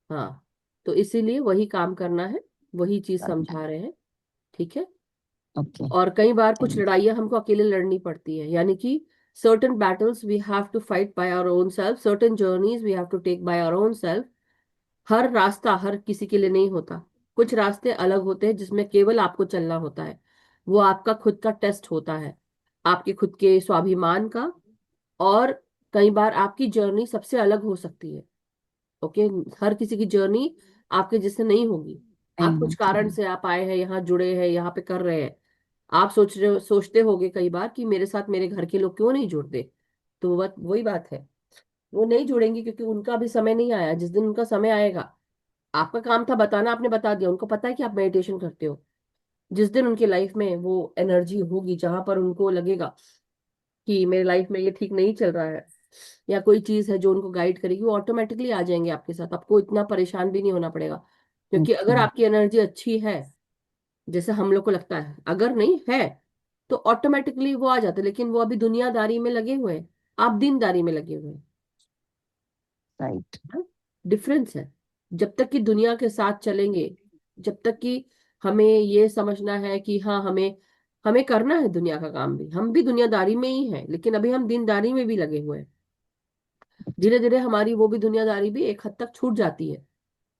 हाँ, तो इसीलिए वही काम करना है, वही चीज करना है। समझा रहे हैं। ठीक है। ओके, और कई बार कुछ थैंक लड़ाइयाँ हमको अकेले लड़नी पड़ती है, यानी कि certain battles we have to fight by our own self, certain journeys we have to take by our own self। हर रास्ता हर किसी के लिए नहीं होता। कुछ रास्ते अलग होते हैं जिसमें केवल आपको चलना होता है। वो आपका खुद का टेस्ट होता है, आपके खुद के स्वाभिमान का। और कई बार आपकी जर्नी सबसे अलग हो सकती है। ओके। हर किसी की जर्नी आपके जैसे नहीं होगी। नहीं आप कुछ होती कारण है। से आप आए हैं, यहाँ जुड़े हैं, यहाँ पे कर रहे हैं। आप सोचते होगे कई बार कि मेरे साथ मेरे घर के लोग क्यों नहीं जुड़ते। तो वही बात है, वो नहीं जुड़ेंगे क्योंकि उनका अभी समय नहीं आया। जिस दिन उनका समय आएगा, आपका काम था बताना, आपने बता दिया, उनको पता है कि आप मेडिटेशन करते हो। जिस दिन उनके लाइफ में वो एनर्जी होगी जहां पर उनको लगेगा कि मेरे लाइफ में ये ठीक नहीं चल रहा है, या कोई चीज है जो उनको गाइड करेगी, वो ऑटोमेटिकली आ जाएंगे आपके साथ। आपको इतना परेशान भी नहीं होना पड़ेगा, क्योंकि ओके, अगर आपकी एनर्जी अच्छी है, जैसे हम लोग को लगता है, अगर नहीं है तो ऑटोमेटिकली वो आ जाते हैं। लेकिन वो अभी दुनियादारी में लगे हुए हैं, आप दीनदारी में लगे हुए हैं। राइट डिफरेंस है। जब तक कि दुनिया के साथ चलेंगे, जब तक कि हमें ये समझना है कि हाँ, हमें हमें करना है दुनिया का काम भी, हम भी दुनियादारी में ही हैं, लेकिन अभी हम दीनदारी में भी लगे हुए हैं। धीरे धीरे हमारी वो भी दुनियादारी भी एक हद तक छूट जाती है।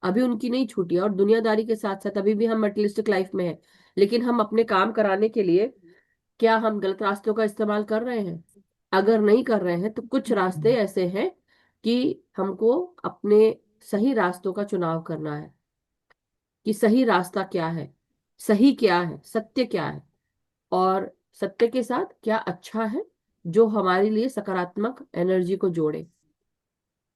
अभी उनकी नहीं छूटी है, और दुनियादारी के साथ साथ अभी भी हम मटेरियलिस्टिक लाइफ में हैं। लेकिन हम अपने काम कराने के लिए क्या हम गलत रास्तों का इस्तेमाल कर रहे हैं? अगर नहीं कर रहे हैं तो कुछ रास्ते ऐसे हैं कि हमको अपने सही रास्तों का चुनाव करना है, कि सही रास्ता क्या है, सही क्या है, सत्य क्या है। और सत्य के साथ क्या अच्छा है जो हमारे लिए सकारात्मक एनर्जी को जोड़े,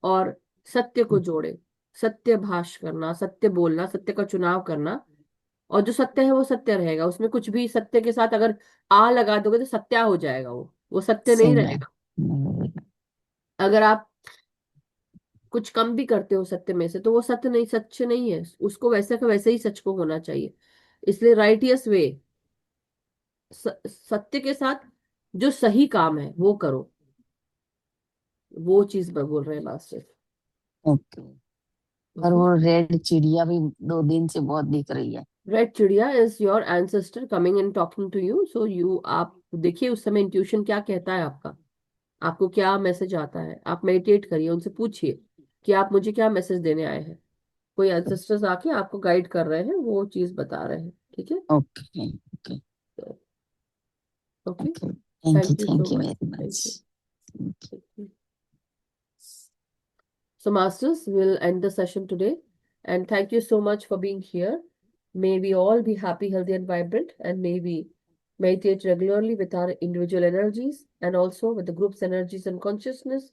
और सत्य को जोड़े। सत्य भाष करना, सत्य बोलना, सत्य का चुनाव करना। और जो सत्य है वो सत्य रहेगा, उसमें कुछ भी सत्य के साथ अगर आ लगा दोगे तो सत्या हो जाएगा, वो सत्य नहीं सही है। रहेगा। अगर आप कुछ कम भी करते हो सत्य में से, तो वो सत्य नहीं, सच नहीं है। उसको वैसे का वैसे ही सच को होना चाहिए। इसलिए राइटियस वे, सत्य के साथ जो सही काम है वो करो। वो चीज मैं बोल रहे हैं मास्टर। ओके, और वो रेड चिड़िया भी 2 दिन से बहुत दिख रही है। Red chidiya is your ancestor coming and talking to you, so you, आप देखिए उस समय इंट्यूशन क्या कहता है आपका, आपको क्या मैसेज आता है। आप मेडिटेट करिए, उनसे पूछिए कि आप मुझे क्या मैसेज देने आए हैं। कोई एंसेस्टर्स आके आपको गाइड कर रहे हैं, वो चीज बता रहे हैं। ठीक है, okay okay okay, okay, thank thank you so you much, very thank much. You. So, Masters, we'll end the session today. And thank you so much for being here. May we all be happy, healthy, and vibrant. And may we meditate regularly with our individual energies and also with the group's energies and consciousness.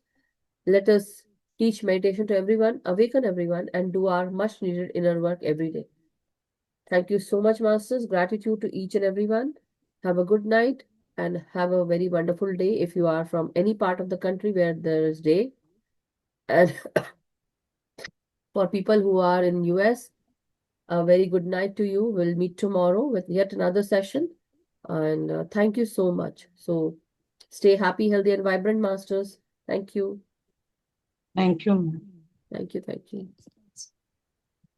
Let us teach meditation to everyone, awaken everyone, and do our much needed inner work every day. Thank you so much, Masters. Gratitude to each and everyone. Have a good night and have a very wonderful day if you are from any part of the country where there is day. And for people who are in US, a very good night to you. We'll meet tomorrow with yet another session. And thank you so much. So stay happy, healthy, and vibrant, Masters. Thank you. Thank you. Thank you. Thank you.